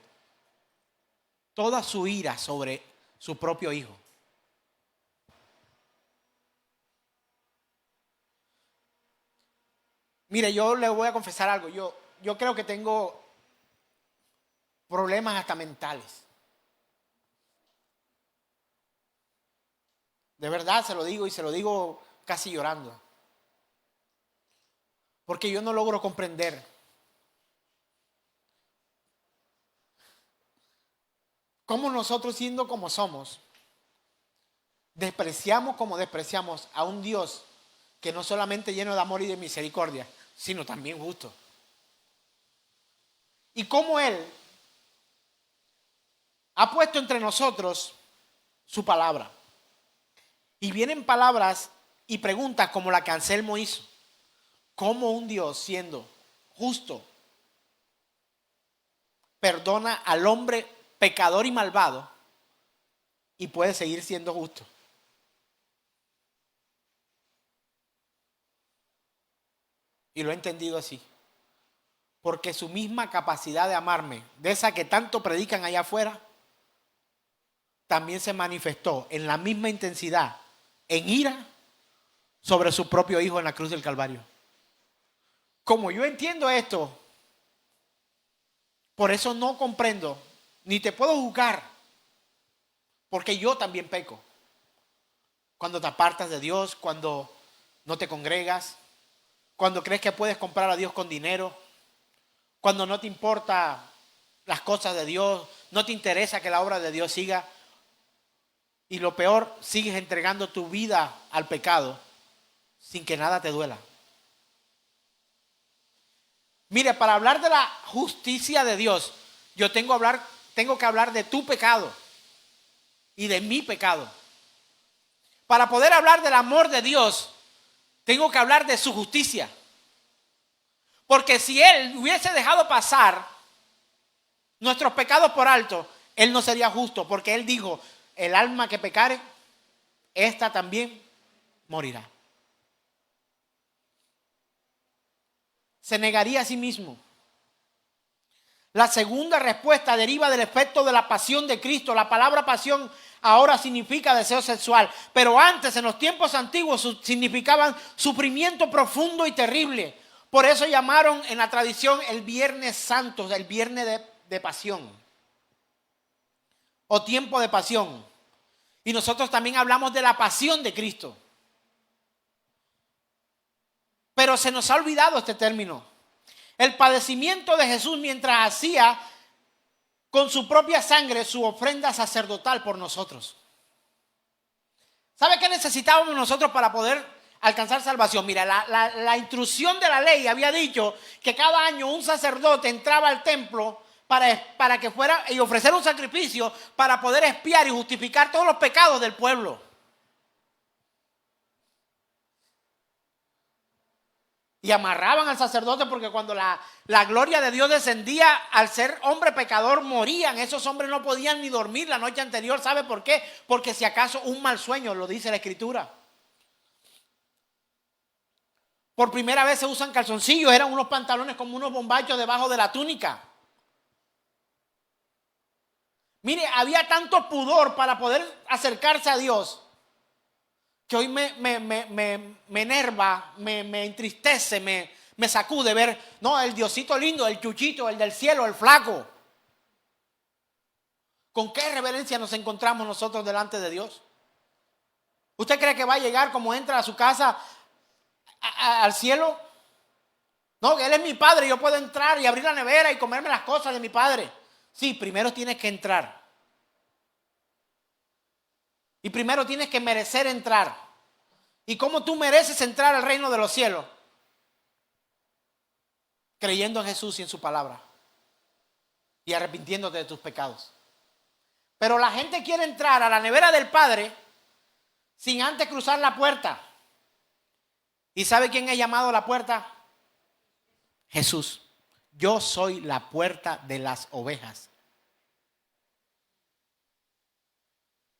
Toda su ira sobre su propio hijo. Mire, yo le voy a confesar algo. Yo creo que tengo problemas hasta mentales. De verdad se lo digo y se lo digo casi llorando. Porque yo no logro comprender cómo nosotros, siendo como somos, despreciamos como despreciamos a un Dios que no solamente lleno de amor y de misericordia, sino también justo. Y cómo Él ha puesto entre nosotros su palabra. Y vienen palabras y preguntas como la que Anselmo hizo. ¿Cómo un Dios, siendo justo, perdona al hombre pecador y malvado y puede seguir siendo justo? Y lo he entendido así. Porque su misma capacidad de amarme, de esa que tanto predican allá afuera, también se manifestó en la misma intensidad, en ira, sobre su propio Hijo en la cruz del Calvario. Como yo entiendo esto, por eso no comprendo, ni te puedo juzgar, porque yo también peco. Cuando te apartas de Dios, cuando no te congregas, cuando crees que puedes comprar a Dios con dinero, cuando no te importa las cosas de Dios, no te interesa que la obra de Dios siga, y lo peor, sigues entregando tu vida al pecado sin que nada te duela. Mire, para hablar de la justicia de Dios, yo tengo que hablar de tu pecado y de mi pecado. Para poder hablar del amor de Dios, tengo que hablar de su justicia. Porque si Él hubiese dejado pasar nuestros pecados por alto, Él no sería justo, porque Él dijo, el alma que pecare, esta también morirá. Se negaría a sí mismo. La segunda respuesta deriva del efecto de la pasión de Cristo. La palabra pasión ahora significa deseo sexual, pero antes, en los tiempos antiguos, significaban sufrimiento profundo y terrible. Por eso llamaron en la tradición el Viernes Santo, el Viernes de Pasión, o tiempo de pasión. Y nosotros también hablamos de la pasión de Cristo. Pero se nos ha olvidado este término. El padecimiento de Jesús mientras hacía con su propia sangre su ofrenda sacerdotal por nosotros. ¿Sabe qué necesitábamos nosotros para poder alcanzar salvación? Mira, la instrucción de la ley había dicho que cada año un sacerdote entraba al templo para que fuera y ofrecer un sacrificio para poder expiar y justificar todos los pecados del pueblo. Y amarraban al sacerdote porque cuando la gloria de Dios descendía, al ser hombre pecador morían. Esos hombres no podían ni dormir la noche anterior. ¿Sabe por qué? Porque si acaso un mal sueño, lo dice la Escritura. Por primera vez se usan calzoncillos, eran unos pantalones como unos bombachos debajo de la túnica. Mire, había tanto pudor para poder acercarse a Dios que hoy me enerva, me entristece, me sacude ver, no, el Diosito lindo, el chuchito, el del cielo, el flaco. ¿Con qué reverencia nos encontramos nosotros delante de Dios? ¿Usted cree que va a llegar como entra a su casa al cielo? No, que Él es mi padre, yo puedo entrar y abrir la nevera y comerme las cosas de mi padre. Sí, primero tienes que entrar. Y primero tienes que merecer entrar. ¿Y cómo tú mereces entrar al reino de los cielos? Creyendo en Jesús y en su palabra. Y arrepintiéndote de tus pecados. Pero la gente quiere entrar a la nevera del Padre sin antes cruzar la puerta. ¿Y sabe quién ha llamado a la puerta? Jesús. Yo soy la puerta de las ovejas.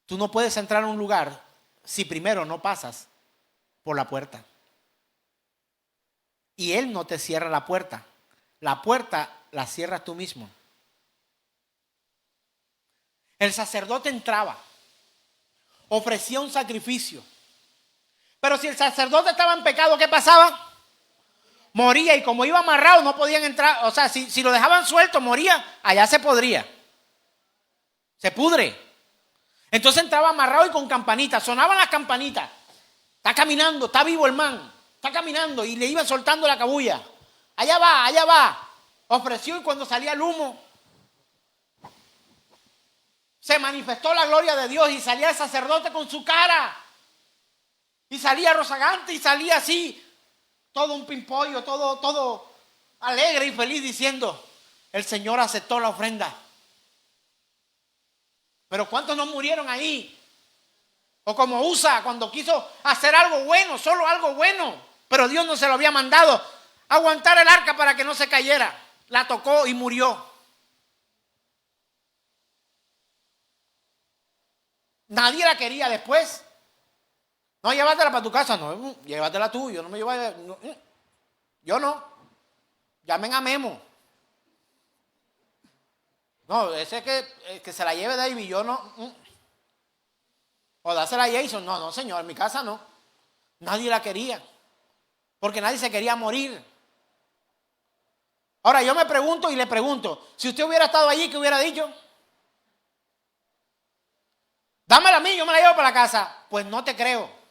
Tú no puedes entrar a un lugar si primero no pasas por la puerta. Y Él no te cierra la puerta. La puerta la cierras tú mismo. El sacerdote entraba, ofrecía un sacrificio. Pero si el sacerdote estaba en pecado, ¿qué pasaba? Moría, y como iba amarrado no podían entrar. O sea, si lo dejaban suelto, moría, allá se podría. Se pudre. Entonces entraba amarrado y con campanitas, sonaban las campanitas. Está caminando, está vivo el man. Está caminando y le iban soltando la cabulla. Allá va, allá va. Ofreció y cuando salía el humo, se manifestó la gloria de Dios y salía el sacerdote con su cara. Y salía rozagante y salía así, todo un pimpollo, todo alegre y feliz diciendo, el Señor aceptó la ofrenda. Pero ¿cuántos no murieron ahí? O como Usa cuando quiso hacer algo bueno, solo algo bueno, pero Dios no se lo había mandado, aguantar el arca para que no se cayera. La tocó y murió. Nadie la quería después. No, llévatela para tu casa. No, llévatela tú. Yo no me llevo. No, yo no. Llamen a Memo. No, ese que se la lleve David, yo no. O dásela a Jason. No, no, señor, en mi casa no. Nadie la quería. Porque nadie se quería morir. Ahora yo me pregunto y le pregunto, si usted hubiera estado allí, ¿qué hubiera dicho? Dámela a mí, yo me la llevo para la casa. Pues no te creo.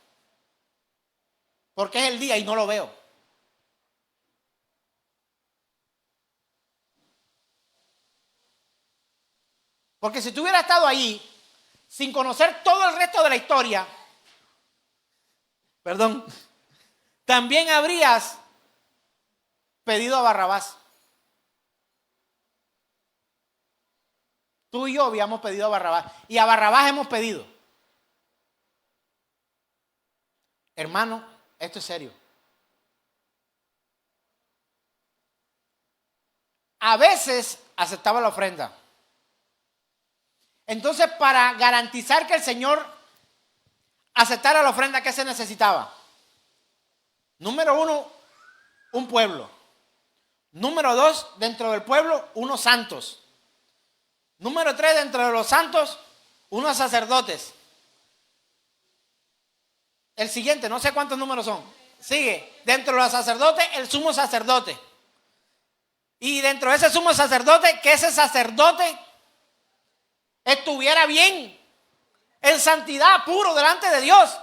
Porque es el día y no lo veo. Porque si tú hubieras estado allí, sin conocer todo el resto de la historia, también habrías pedido a Barrabás. Tú y yo habíamos pedido a Barrabás. Y a Barrabás hemos pedido. Hermano, esto es serio. A veces aceptaba la ofrenda. Entonces, para garantizar que el Señor aceptara la ofrenda, ¿qué se necesitaba? Número 1, un pueblo. Número 2, dentro del pueblo, unos santos. Número 3, dentro de los santos, unos sacerdotes. El siguiente, no sé cuántos números son. Sigue, dentro de los sacerdotes, el sumo sacerdote. Y dentro de ese sumo sacerdote, que ese sacerdote estuviera bien, en santidad, puro delante de Dios.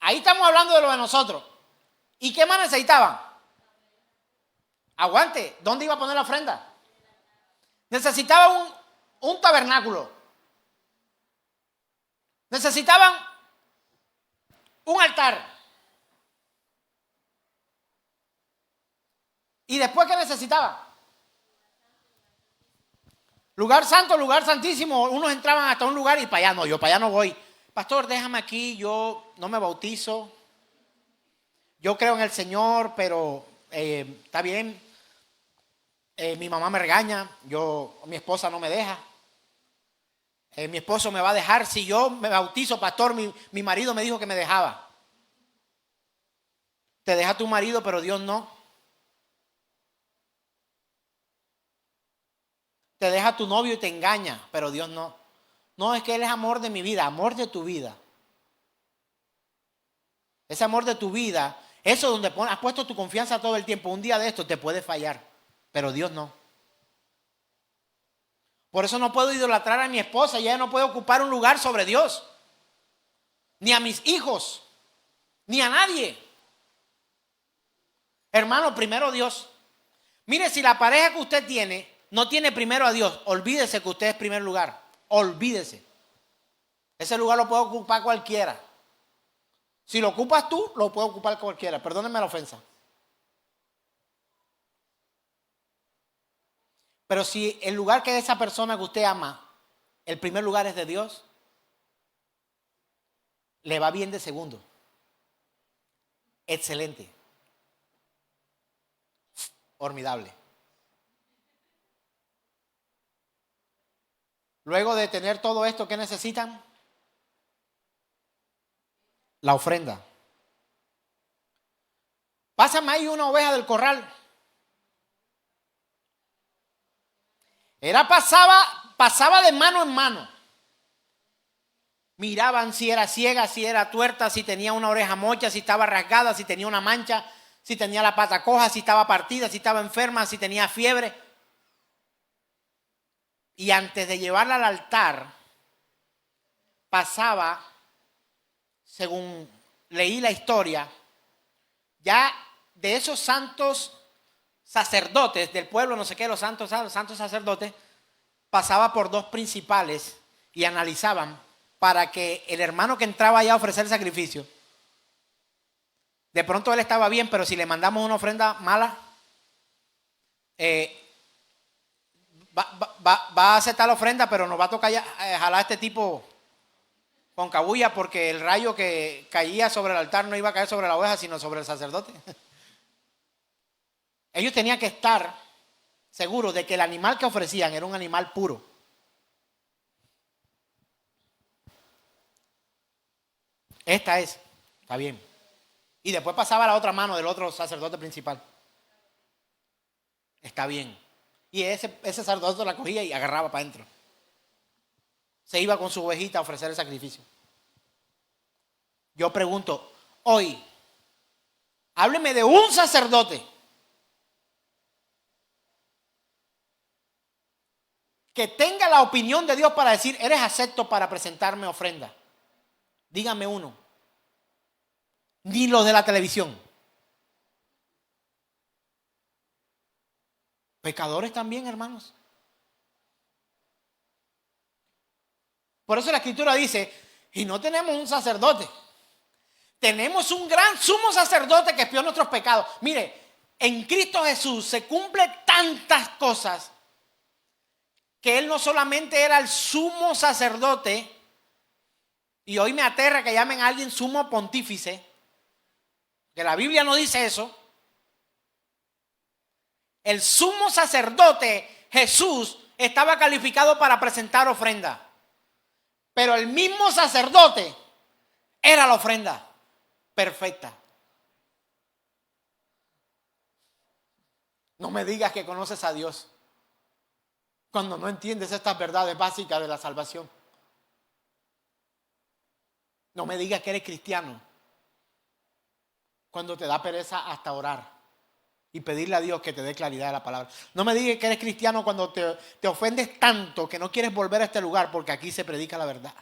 Ahí estamos hablando de lo de nosotros. ¿Y qué más necesitaban? Aguante, ¿dónde iba a poner la ofrenda? Necesitaban un tabernáculo. Necesitaban un altar. ¿Y después qué necesitaban? Lugar santo, lugar santísimo. Unos entraban hasta un lugar y para allá no, yo para allá no voy. Pastor, déjame aquí, yo no me bautizo. Yo creo en el Señor, pero está bien. Mi mamá me regaña, mi esposa no me deja. Mi esposo me va a dejar. Si yo me bautizo, pastor, mi marido me dijo que me dejaba. Te deja tu marido, pero Dios no. Te deja tu novio y te engaña, pero Dios no. No, es que Él es amor de mi vida, amor de tu vida. Ese amor de tu vida, eso donde has puesto tu confianza todo el tiempo, un día de esto te puede fallar, pero Dios no. Por eso no puedo idolatrar a mi esposa y ella no puede ocupar un lugar sobre Dios. Ni a mis hijos, ni a nadie. Hermano, primero Dios. Mire, si la pareja que usted tiene no tiene primero a Dios, olvídese que usted es primer lugar. Olvídese. Ese lugar lo puede ocupar cualquiera. Si lo ocupas tú, lo puede ocupar cualquiera. Perdónenme la ofensa. Pero si el lugar que esa persona que usted ama, el primer lugar es de Dios, le va bien de segundo. Excelente. Formidable. Luego de tener todo esto, ¿qué necesitan? La ofrenda. Pásame ahí una oveja del corral. Pasaba de mano en mano. Miraban si era ciega, si era tuerta, si tenía una oreja mocha, si estaba rasgada, si tenía una mancha, si tenía la pata coja, si estaba partida, si estaba enferma, si tenía fiebre. Y antes de llevarla al altar, pasaba, según leí la historia, ya de esos santos sacerdotes del pueblo, no sé qué, los santos sacerdotes, pasaba por dos principales y analizaban para que el hermano que entraba allá a ofrecer el sacrificio, de pronto él estaba bien, pero si le mandamos una ofrenda mala, va a aceptar la ofrenda, pero nos va a tocar jalar a este tipo con cabulla, porque el rayo que caía sobre el altar no iba a caer sobre la oveja, sino sobre el sacerdote. Ellos tenían que estar seguros de que el animal que ofrecían era un animal puro. Esta es, está bien. Y después pasaba a la otra mano del otro sacerdote principal. Está bien. Y ese sacerdote la cogía y agarraba para adentro. Se iba con su ovejita a ofrecer el sacrificio. Yo pregunto, hoy, hábleme de un sacerdote que tenga la opinión de Dios para decir, eres acepto para presentarme ofrenda. Dígame uno. Ni los de la televisión. Pecadores también, hermanos. Por eso la Escritura dice, y no tenemos un sacerdote. Tenemos un gran sumo sacerdote que expió nuestros pecados. Mire, en Cristo Jesús se cumplen tantas cosas que Él no solamente era el sumo sacerdote, y hoy me aterra que llamen a alguien sumo pontífice, que la Biblia no dice eso. El sumo sacerdote Jesús estaba calificado para presentar ofrenda, pero el mismo sacerdote era la ofrenda perfecta. No me digas que conoces a Dios cuando no entiendes estas verdades básicas de la salvación. No me digas que eres cristiano cuando te da pereza hasta orar y pedirle a Dios que te dé claridad de la palabra. No me digas que eres cristiano cuando te ofendes tanto que no quieres volver a este lugar porque aquí se predica la verdad.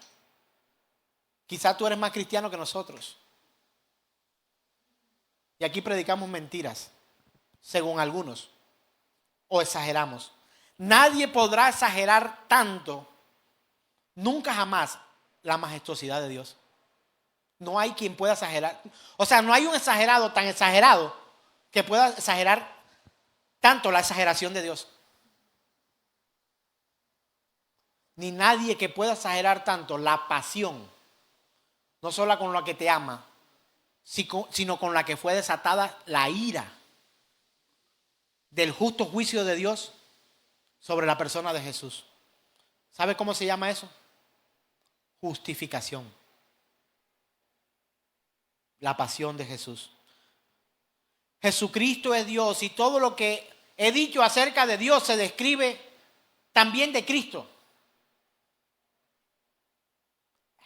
Quizás tú eres más cristiano que nosotros. Y aquí predicamos mentiras, según algunos, o exageramos. Nadie podrá exagerar tanto, nunca jamás, la majestuosidad de Dios. No hay quien pueda exagerar. O sea, no hay un exagerado tan exagerado que pueda exagerar tanto la exageración de Dios. Ni nadie que pueda exagerar tanto la pasión, no solo con la que te ama, sino con la que fue desatada la ira del justo juicio de Dios sobre la persona de Jesús. ¿Sabe cómo se llama eso? Justificación. La pasión de Jesús. Jesucristo es Dios y todo lo que he dicho acerca de Dios se describe también de Cristo.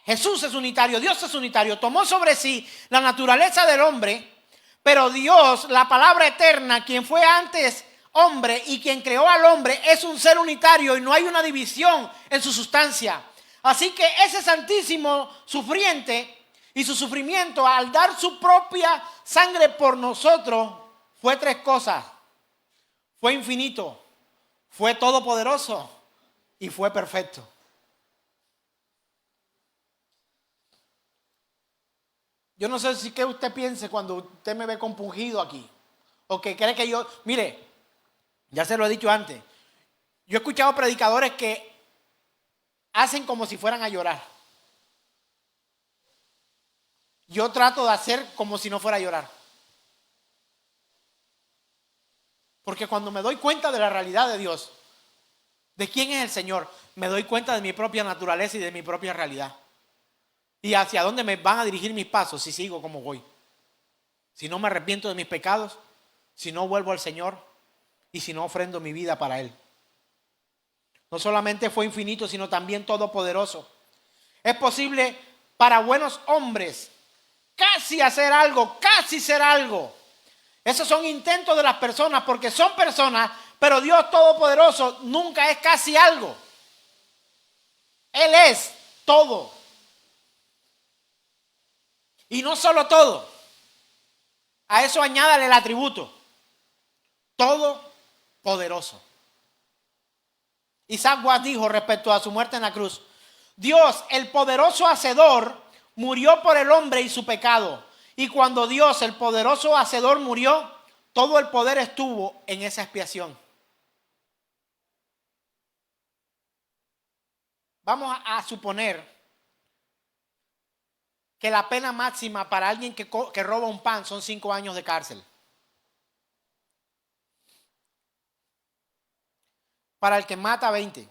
Jesús es unitario, Dios es unitario, tomó sobre sí la naturaleza del hombre, pero Dios, la palabra eterna, quien fue antes hombre y quien creó al hombre, es un ser unitario y no hay una división en su sustancia. Así que ese santísimo sufriente y su sufrimiento al dar su propia sangre por nosotros fue tres cosas. Fue infinito, fue todopoderoso y fue perfecto. Yo no sé si qué usted piense cuando usted me ve compungido aquí. O que cree que yo... Mire, ya se lo he dicho antes. Yo he escuchado predicadores que hacen como si fueran a llorar. Yo trato de hacer como si no fuera a llorar. Porque cuando me doy cuenta de la realidad de Dios, de quién es el Señor, me doy cuenta de mi propia naturaleza y de mi propia realidad. Y hacia dónde me van a dirigir mis pasos si sigo como voy. Si no me arrepiento de mis pecados, si no vuelvo al Señor y si no ofrendo mi vida para Él. No solamente fue infinito, sino también todopoderoso. Es posible para buenos hombres casi hacer algo, casi ser algo. Esos son intentos de las personas porque son personas, pero Dios todopoderoso nunca es casi algo. Él es todo. Y no solo todo, a eso añádale el atributo, todopoderoso. Isaac Watts dijo respecto a su muerte en la cruz: Dios, el poderoso hacedor, murió por el hombre y su pecado. Y cuando Dios, el poderoso hacedor, murió, todo el poder estuvo en esa expiación. Vamos a suponer que la pena máxima para alguien que roba un pan son 5 años de cárcel. Para el que mata, 20.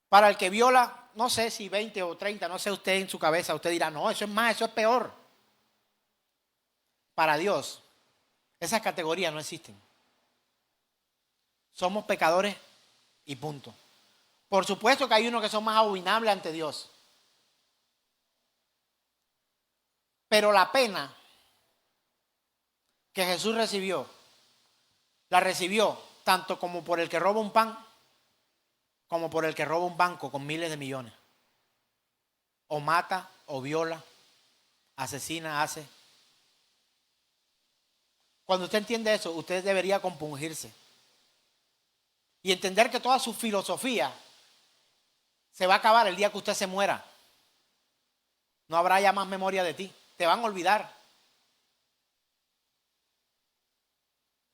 Para el que viola, no sé si 20 o 30, no sé usted en su cabeza, usted dirá, no, eso es más, eso es peor. Para Dios, esas categorías no existen. Somos pecadores y punto. Por supuesto que hay unos que son más abominables ante Dios. Pero la pena que Jesús recibió, la recibió tanto como por el que roba un pan, como por el que roba un banco con miles de millones. O mata, o viola, asesina, hace. Cuando usted entiende eso, usted debería compungirse. Y entender que toda su filosofía se va a acabar el día que usted se muera. No habrá ya más memoria de ti. Te van a olvidar.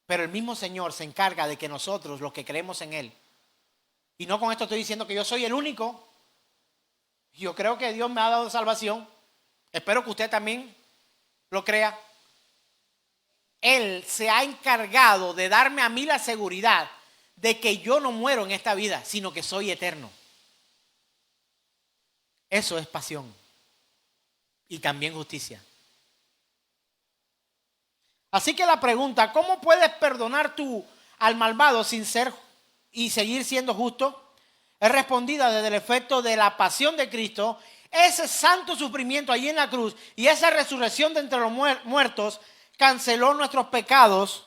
Pero el mismo Señor se encarga de que nosotros, los que creemos en Él, y no con esto estoy diciendo que yo soy el único, yo creo que Dios me ha dado salvación, espero que usted también lo crea. Él se ha encargado de darme a mí la seguridad de que yo no muero en esta vida, sino que soy eterno. Eso es pasión y también justicia. Así que la pregunta, ¿cómo puedes perdonar tú al malvado sin ser y seguir siendo justo? Es respondida desde el efecto de la pasión de Cristo, ese santo sufrimiento allí en la cruz y esa resurrección de entre los muertos canceló nuestros pecados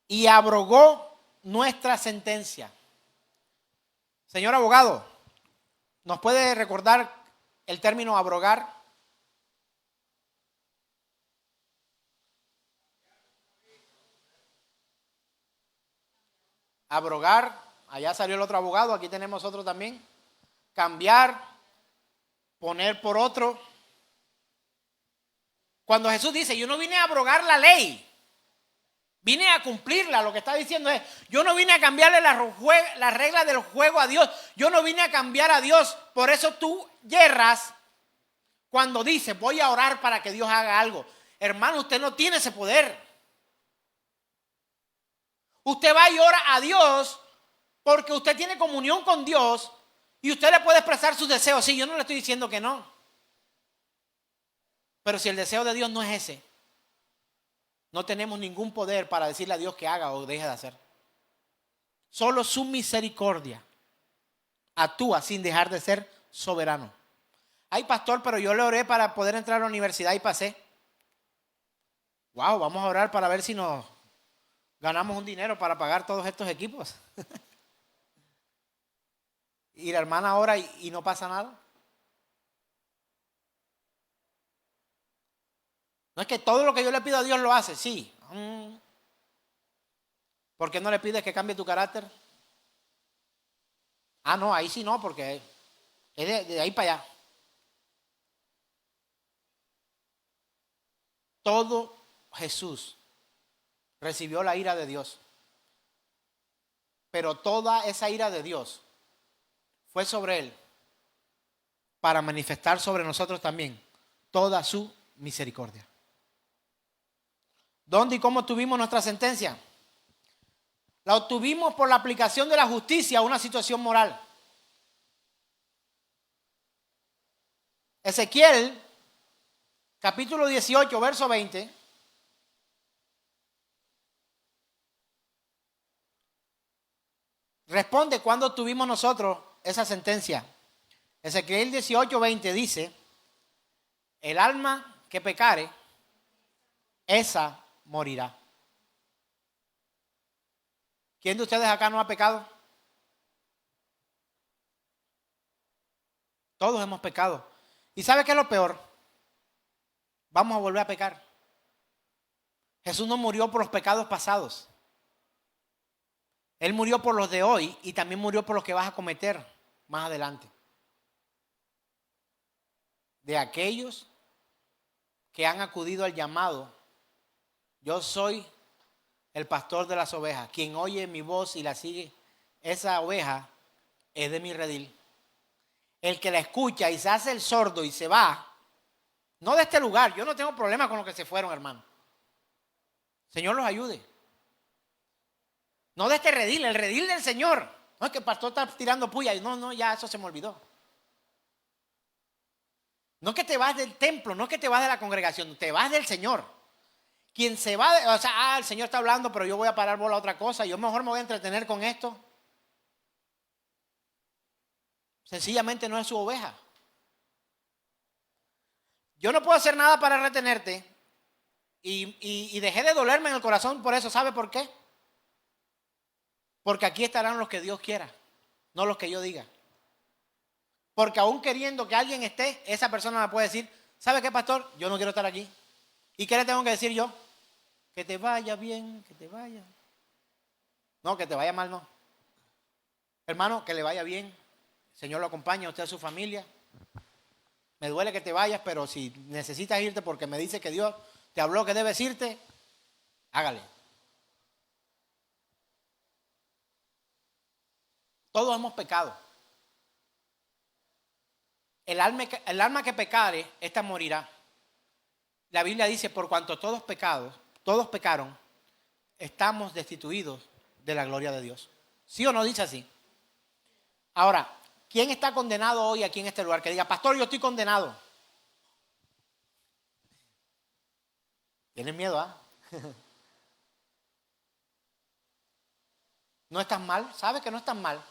y abrogó nuestra sentencia. Señor abogado, ¿nos puede recordar el término abrogar? Abrogar, allá salió el otro abogado, aquí tenemos otro también. Cambiar, poner por otro. Cuando Jesús dice, yo no vine a abrogar la ley, vine a cumplirla, lo que está diciendo es, yo no vine a cambiarle las reglas del juego a Dios, yo no vine a cambiar a Dios. Por eso tú yerras cuando dices, voy a orar para que Dios haga algo. Hermano, usted no tiene ese poder. Usted va y ora a Dios porque usted tiene comunión con Dios y usted le puede expresar sus deseos. Sí, yo no le estoy diciendo que no. Pero si el deseo de Dios no es ese, no tenemos ningún poder para decirle a Dios que haga o deje de hacer. Solo su misericordia actúa sin dejar de ser soberano. Ay, pastor, pero yo le oré para poder entrar a la universidad y pasé. Wow, vamos a orar para ver si nos ganamos un dinero para pagar todos estos equipos. Y la hermana ora y no pasa nada. No es que todo lo que yo le pido a Dios lo hace, sí. ¿Por qué no le pides que cambie tu carácter? Ah, no, ahí sí no, porque es de ahí para allá. Todo Jesús recibió la ira de Dios. Pero toda esa ira de Dios fue sobre Él para manifestar sobre nosotros también toda su misericordia. ¿Dónde y cómo obtuvimos nuestra sentencia? La obtuvimos por la aplicación de la justicia a una situación moral. Ezequiel, capítulo 18, verso 20. Responde cuándo obtuvimos nosotros esa sentencia. Ezequiel 18, 20 dice, el alma que pecare, esa morirá. ¿Quién de ustedes acá no ha pecado? Todos hemos pecado. ¿Y sabe qué es lo peor? Vamos a volver a pecar. Jesús no murió por los pecados pasados. Él murió por los de hoy y también murió por los que vas a cometer más adelante. De aquellos que han acudido al llamado, yo soy el pastor de las ovejas. Quien oye mi voz y la sigue, esa oveja es de mi redil. El que la escucha y se hace el sordo y se va, no de este lugar, yo no tengo problema con los que se fueron, hermano. Señor los ayude. No de este redil, el redil del Señor. No es que el pastor está tirando puya. No, ya eso se me olvidó. No es que te vas del templo, no es que te vas de la congregación, te vas del Señor. Quien se va, el Señor está hablando, pero yo voy a parar bola a otra cosa, yo mejor me voy a entretener con esto. Sencillamente no es su oveja. Yo no puedo hacer nada para retenerte y dejé de dolerme en el corazón por eso. ¿Sabe por qué? Porque aquí estarán los que Dios quiera, no los que yo diga. Porque aún queriendo que alguien esté, esa persona me puede decir, ¿sabe qué, pastor? Yo no quiero estar aquí. ¿Y qué le tengo que decir yo? Que te vaya bien, que te vaya. No, que te vaya mal, no. Hermano, que le vaya bien. El Señor lo acompaña, a usted, a su familia. Me duele que te vayas, pero si necesitas irte porque me dice que Dios te habló que debes irte, hágale. Todos hemos pecado. El alma que pecare, esta morirá. La Biblia dice, por cuanto todos pecaron, estamos destituidos de la gloria de Dios. ¿Sí o no dice así? Ahora, ¿quién está condenado hoy aquí en este lugar? Que diga, pastor, yo estoy condenado. ¿Tienes miedo, ah? ¿No estás mal? ¿Sabes que no estás mal?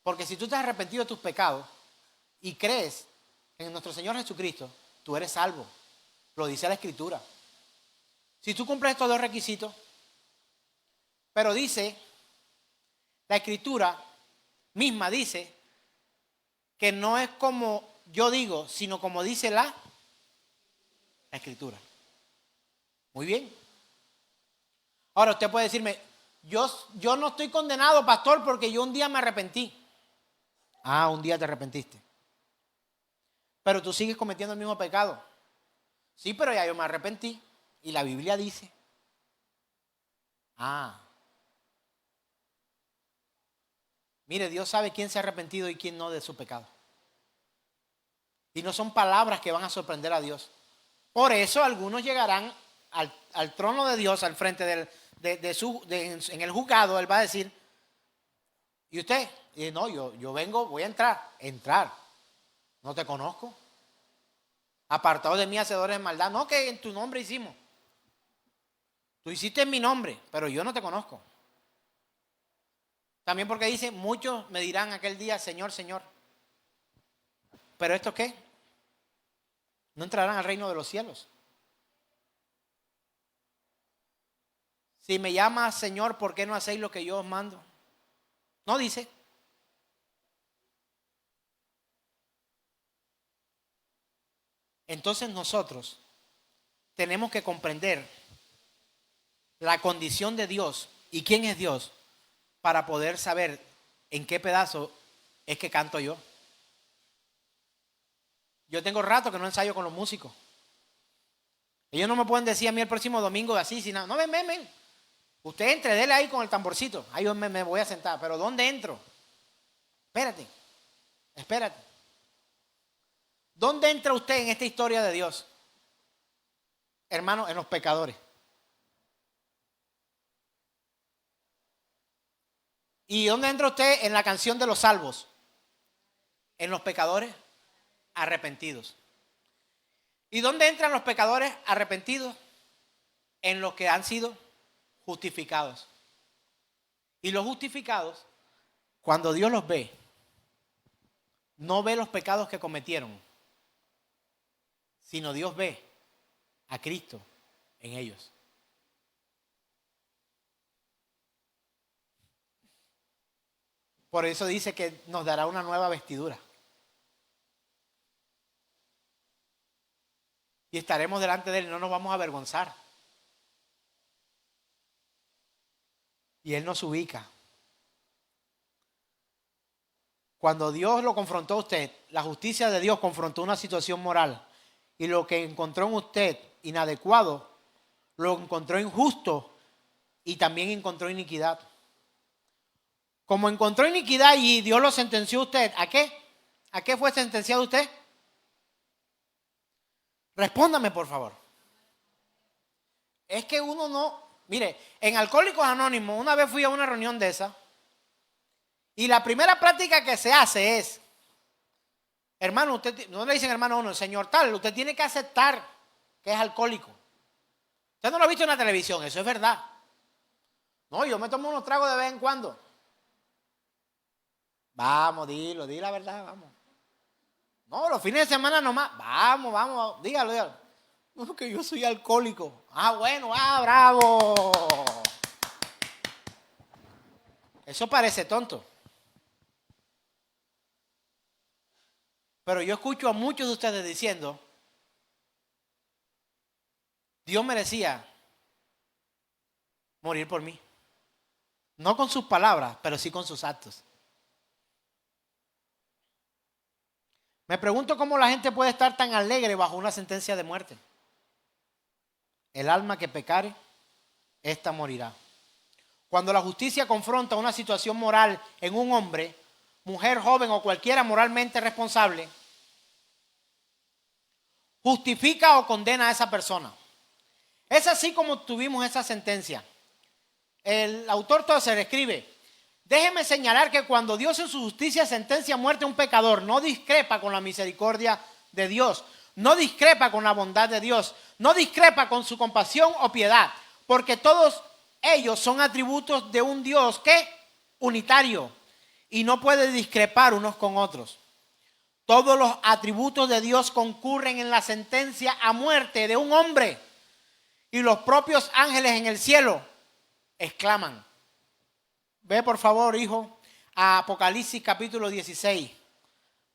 Porque si tú te has arrepentido de tus pecados y crees en nuestro Señor Jesucristo, tú eres salvo. Lo dice la Escritura. Si tú cumples estos dos requisitos, pero dice, la Escritura misma dice que no es como yo digo, sino como dice la Escritura. Muy bien. Ahora usted puede decirme, yo no estoy condenado, pastor, porque yo un día me arrepentí. Ah, un día te arrepentiste. Pero tú sigues cometiendo el mismo pecado. Sí, pero ya yo me arrepentí. Y la Biblia dice. Mire, Dios sabe quién se ha arrepentido y quién no de su pecado. Y no son palabras que van a sorprender a Dios. Por eso algunos llegarán al trono de Dios, al frente en el juzgado. Él va a decir, ¿y usted? Y no, yo vengo, voy a entrar. No te conozco. Apartado de mí, hacedores de maldad. No, que en tu nombre hicimos. Tú hiciste en mi nombre, pero yo no te conozco. También porque dice, muchos me dirán aquel día, Señor, Señor. ¿Pero esto qué? No entrarán al reino de los cielos. Si me llamas Señor, ¿por qué no hacéis lo que yo os mando? No dice. Entonces nosotros tenemos que comprender la condición de Dios y quién es Dios para poder saber en qué pedazo es que canto yo. Yo tengo rato que no ensayo con los músicos. Ellos no me pueden decir a mí el próximo domingo así, sin nada. No, ven. Usted entre, dele ahí con el tamborcito. Ahí yo me voy a sentar. ¿Pero dónde entro? Espérate. ¿Dónde entra usted en esta historia de Dios? Hermano, en los pecadores. ¿Y dónde entra usted en la canción de los salvos? En los pecadores arrepentidos. ¿Y dónde entran los pecadores arrepentidos? En los que han sido justificados. Y los justificados, cuando Dios los ve, no ve los pecados que cometieron, sino Dios ve a Cristo en ellos. Por eso dice que nos dará una nueva vestidura. Y estaremos delante de Él y no nos vamos a avergonzar. Y Él nos ubica. Cuando Dios lo confrontó a usted, la justicia de Dios confrontó una situación moral y lo que encontró en usted inadecuado, lo encontró injusto y también encontró iniquidad. Como encontró iniquidad y Dios lo sentenció a usted, ¿a qué? ¿A qué fue sentenciado usted? Respóndame, por favor. Es que uno no... Mire, en Alcohólicos Anónimos, una vez fui a una reunión de esa y la primera práctica que se hace es, hermano, usted no le dicen hermano a uno, señor tal, usted tiene que aceptar que es alcohólico. Usted no lo ha visto en la televisión, eso es verdad. No, yo me tomo unos tragos de vez en cuando. Vamos, di la verdad, vamos. No, los fines de semana nomás. Vamos, dígalo. No, que yo soy alcohólico. Bueno, bravo. Eso parece tonto. Pero yo escucho a muchos de ustedes diciendo, Dios merecía morir por mí. No con sus palabras, pero sí con sus actos. Me pregunto cómo la gente puede estar tan alegre bajo una sentencia de muerte. El alma que pecare, ésta morirá. Cuando la justicia confronta una situación moral en un hombre, mujer, joven o cualquiera moralmente responsable, justifica o condena a esa persona. Es así como tuvimos esa sentencia. El autor Tozer escribe, déjeme señalar que cuando Dios en su justicia sentencia a muerte a un pecador, no discrepa con la misericordia de Dios, no discrepa con la bondad de Dios, no discrepa con su compasión o piedad, porque todos ellos son atributos de un Dios que unitario y no puede discrepar unos con otros. Todos los atributos de Dios concurren en la sentencia a muerte de un hombre y los propios ángeles en el cielo exclaman. Ve por favor, hijo, a Apocalipsis capítulo 16,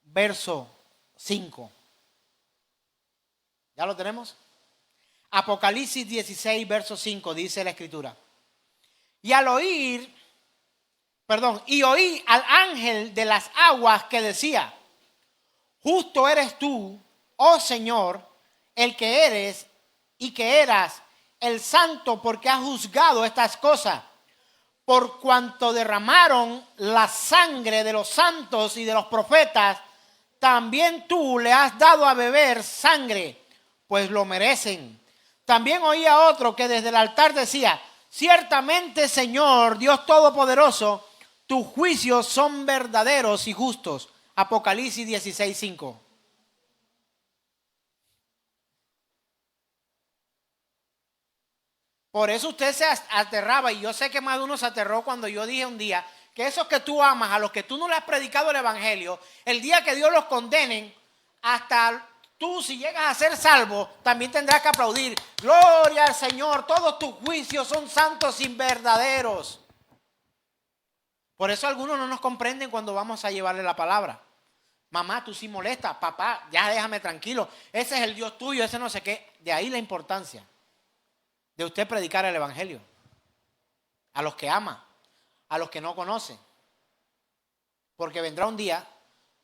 verso 5. ¿Ya lo tenemos? Apocalipsis 16, verso 5, dice la escritura. Y oí al ángel de las aguas que decía, justo eres tú, oh Señor, el que eres y que eras el santo, porque has juzgado estas cosas, por cuanto derramaron la sangre de los santos y de los profetas, también tú le has dado a beber sangre, pues lo merecen. También oí a otro que desde el altar decía, ciertamente, Señor, Dios Todopoderoso, tus juicios son verdaderos y justos. Apocalipsis 16, 5. Por eso usted se aterraba, y yo sé que más de uno se aterró cuando yo dije un día que esos que tú amas, a los que tú no le has predicado el evangelio, el día que Dios los condenen, hasta tú, si llegas a ser salvo, también tendrás que aplaudir. Gloria al Señor, todos tus juicios son santos y verdaderos. Por eso algunos no nos comprenden cuando vamos a llevarle la palabra. Mamá, tú sí molestas. Papá, ya déjame tranquilo. Ese es el Dios tuyo, ese no sé qué. De ahí la importancia de usted predicar el evangelio a los que ama, a los que no conocen. Porque vendrá un día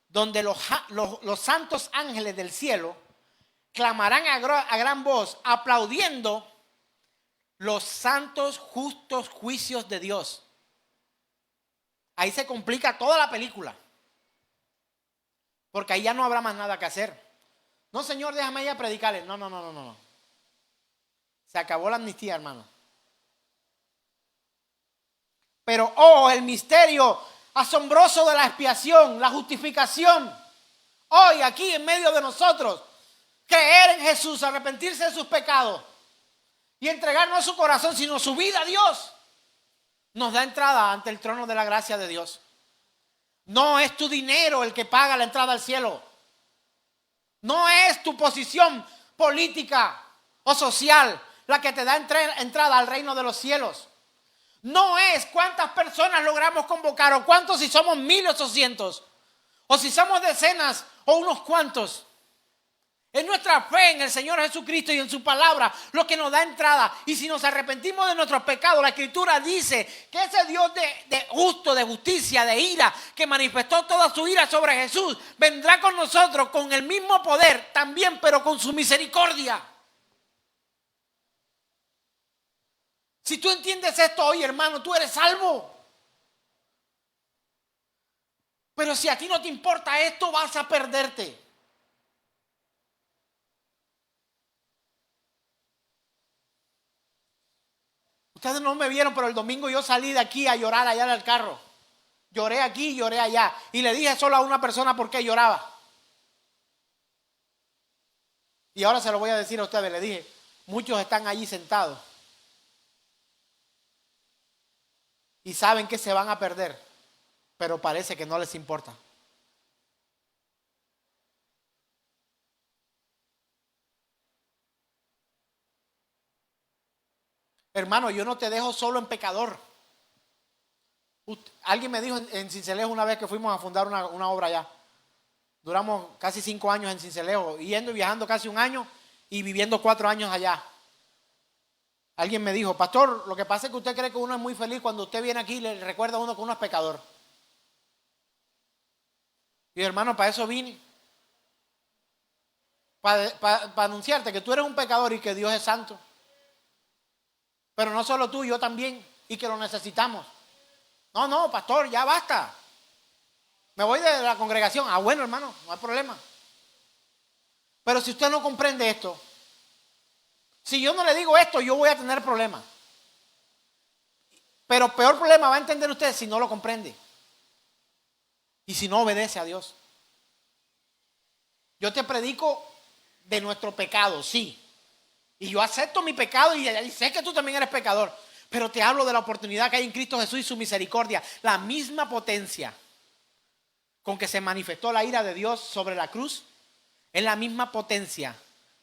donde los santos ángeles del cielo clamarán a gran voz, aplaudiendo los santos justos juicios de Dios. Ahí se complica toda la película, porque ahí ya no habrá más nada que hacer. No, Señor, déjame ir a predicarle. No. Se acabó la amnistía, hermano. Pero, el misterio asombroso de la expiación, la justificación. Hoy, aquí en medio de nosotros, creer en Jesús, arrepentirse de sus pecados y entregar no su corazón, sino su vida a Dios, nos da entrada ante el trono de la gracia de Dios. No es tu dinero el que paga la entrada al cielo. No es tu posición política o social la que te da entrada al reino de los cielos. No es cuántas personas logramos convocar o cuántos, si somos 1,000 o 800, o si somos decenas o unos cuantos. Es nuestra fe en el Señor Jesucristo y en su palabra lo que nos da entrada. Y si nos arrepentimos de nuestros pecados, la Escritura dice que ese Dios de justo, de justicia, de ira, que manifestó toda su ira sobre Jesús, vendrá con nosotros con el mismo poder también, pero con su misericordia. Si tú entiendes esto hoy, hermano, tú eres salvo. Pero si a ti no te importa esto, vas a perderte. Ustedes no me vieron, pero el domingo yo salí de aquí a llorar allá en el carro. Lloré aquí, lloré allá. Y le dije solo a una persona por qué lloraba. Y ahora se lo voy a decir a ustedes. Le dije, muchos están allí sentados. Y saben que se van a perder. Pero parece que no les importa. Hermano, yo no te dejo solo en pecador. Alguien me dijo en Sincelejo una vez que fuimos a fundar una obra allá. Duramos casi 5 años en Sincelejo, yendo y viajando casi 1 año y viviendo 4 años allá. Alguien me dijo, pastor, lo que pasa es que usted cree que uno es muy feliz cuando usted viene aquí y le recuerda a uno que uno es pecador. Y hermano, para eso vine. Para anunciarte que tú eres un pecador y que Dios es santo. Pero no solo tú, yo también, y que lo necesitamos. No, pastor, ya basta. Me voy de la congregación. Ah, bueno, hermano, no hay problema. Pero si usted no comprende esto, si yo no le digo esto, yo voy a tener problemas. Pero peor problema va a entender usted si no lo comprende. Y si no obedece a Dios. Yo te predico de nuestro pecado, sí. Y yo acepto mi pecado y sé que tú también eres pecador. Pero te hablo de la oportunidad que hay en Cristo Jesús y su misericordia. La misma potencia con que se manifestó la ira de Dios sobre la cruz es la misma potencia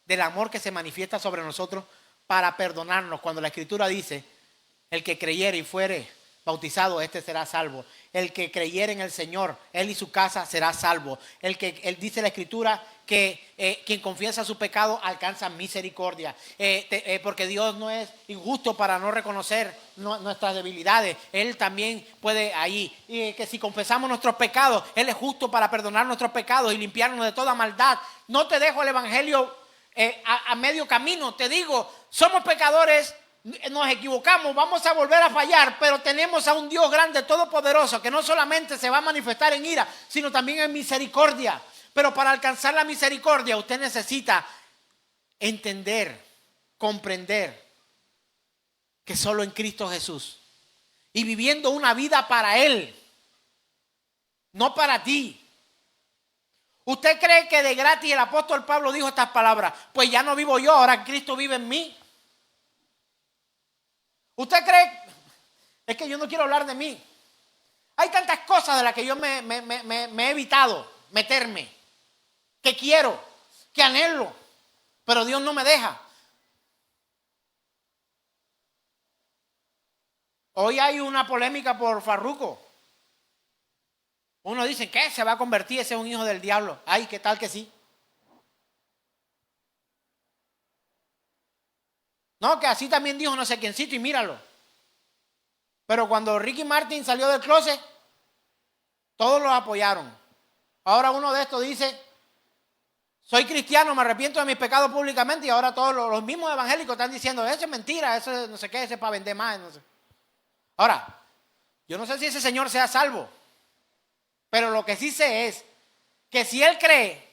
del amor que se manifiesta sobre nosotros para perdonarnos. Cuando la Escritura dice, el que creyere y fuere bautizado, este será salvo. El que creyere en el Señor, él y su casa será salvo. Él dice la Escritura que quien confiesa su pecado alcanza misericordia. Porque Dios no es injusto para no reconocer nuestras debilidades. Él también puede ahí. Y que si confesamos nuestros pecados, Él es justo para perdonar nuestros pecados y limpiarnos de toda maldad. No te dejo el evangelio a medio camino. Te digo, somos pecadores. Nos equivocamos, vamos a volver a fallar, pero tenemos a un Dios grande, todopoderoso, que no solamente se va a manifestar en ira, sino también en misericordia. Pero para alcanzar la misericordia, usted necesita entender, comprender que solo en Cristo Jesús y viviendo una vida para Él, no para ti. ¿Usted cree que de gratis el apóstol Pablo dijo estas palabras? Pues ya no vivo yo, ahora Cristo vive en mí. ¿Usted cree? Es que yo no quiero hablar de mí. Hay tantas cosas de las que yo me he evitado meterme, que quiero, que anhelo, pero Dios no me deja. Hoy hay una polémica por Farruko. Uno dice, ¿qué? Se va a convertir, ese es un hijo del diablo. Ay, ¿qué tal que sí? No, que así también dijo no sé quiéncito y míralo. Pero cuando Ricky Martin salió del closet, todos lo apoyaron. Ahora uno de estos dice, soy cristiano, me arrepiento de mis pecados públicamente, y ahora todos los mismos evangélicos están diciendo, eso es mentira, eso es no sé qué, eso es para vender más. No sé. Ahora, yo no sé si ese señor sea salvo, pero lo que sí sé es que si él cree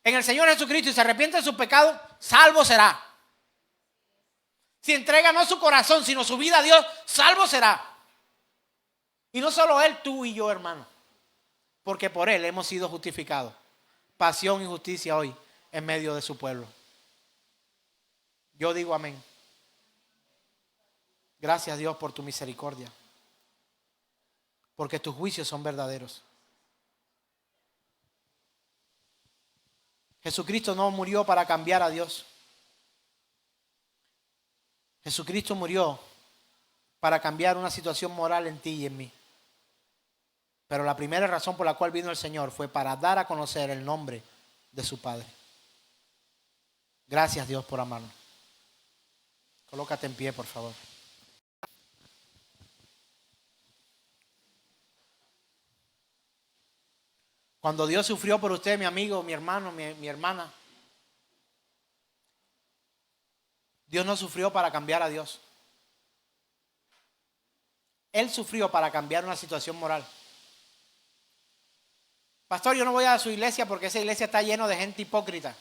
en el Señor Jesucristo y se arrepiente de sus pecados, salvo será. Si entrega no su corazón, sino su vida a Dios, salvo será. Y no solo él, tú y yo, hermano. Porque por él hemos sido justificados. Pasión y justicia hoy en medio de su pueblo. Yo digo amén. Gracias, Dios, por tu misericordia. Porque tus juicios son verdaderos. Jesucristo no murió para cambiar a Dios. Jesucristo murió para cambiar una situación moral en ti y en mí. Pero la primera razón por la cual vino el Señor fue para dar a conocer el nombre de su Padre. Gracias, Dios, por amarnos. Colócate en pie, por favor. Cuando Dios sufrió por usted, mi amigo, mi hermano, mi hermana, Dios no sufrió para cambiar a Dios. Él sufrió para cambiar una situación moral. Pastor, yo no voy a su iglesia porque esa iglesia está llena de gente hipócrita.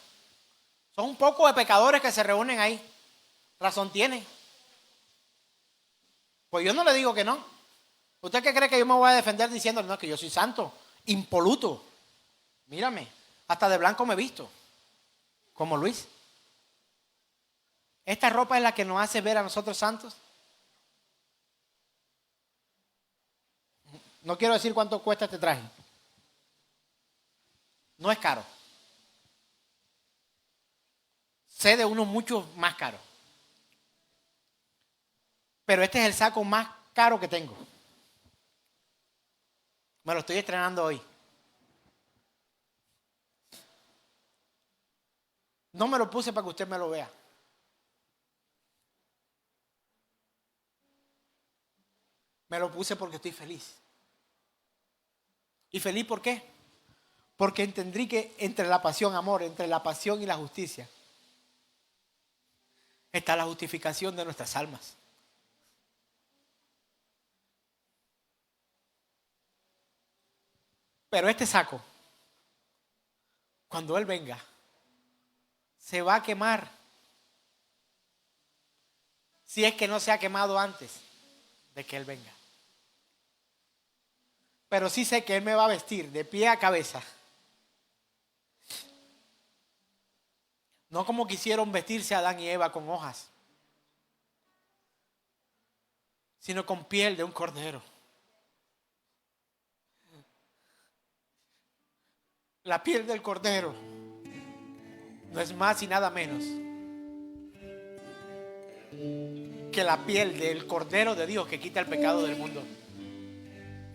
Son un poco de pecadores que se reúnen ahí. Razón tiene. Pues yo no le digo que no. ¿Usted qué cree que yo me voy a defender diciendo no, que yo soy santo, impoluto? Mírame, hasta de blanco me he visto, como Luis. ¿Esta ropa es la que nos hace ver a nosotros santos? No quiero decir cuánto cuesta este traje. No es caro. Sé de uno mucho más caro. Pero este es el saco más caro que tengo. Me lo estoy estrenando hoy. No me lo puse para que usted me lo vea. Me lo puse porque estoy feliz. ¿Y feliz por qué? Porque entendí que entre la pasión, amor, entre la pasión y la justicia, está la justificación de nuestras almas. Pero este saco, cuando Él venga, se va a quemar. Si es que no se ha quemado antes de que Él venga. Pero sí sé que Él me va a vestir de pie a cabeza. No como quisieron vestirse Adán y Eva con hojas, sino con piel de un cordero. La piel del cordero no es más y nada menos que la piel del cordero de Dios que quita el pecado del mundo.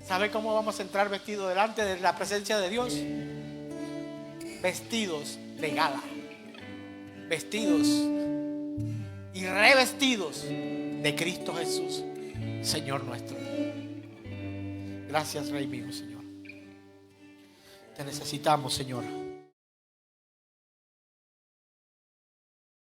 ¿Sabe cómo vamos a entrar vestidos delante de la presencia de Dios? Vestidos de gala, vestidos y revestidos de Cristo Jesús, Señor nuestro. Gracias, Rey mío, Señor. Te necesitamos, Señor.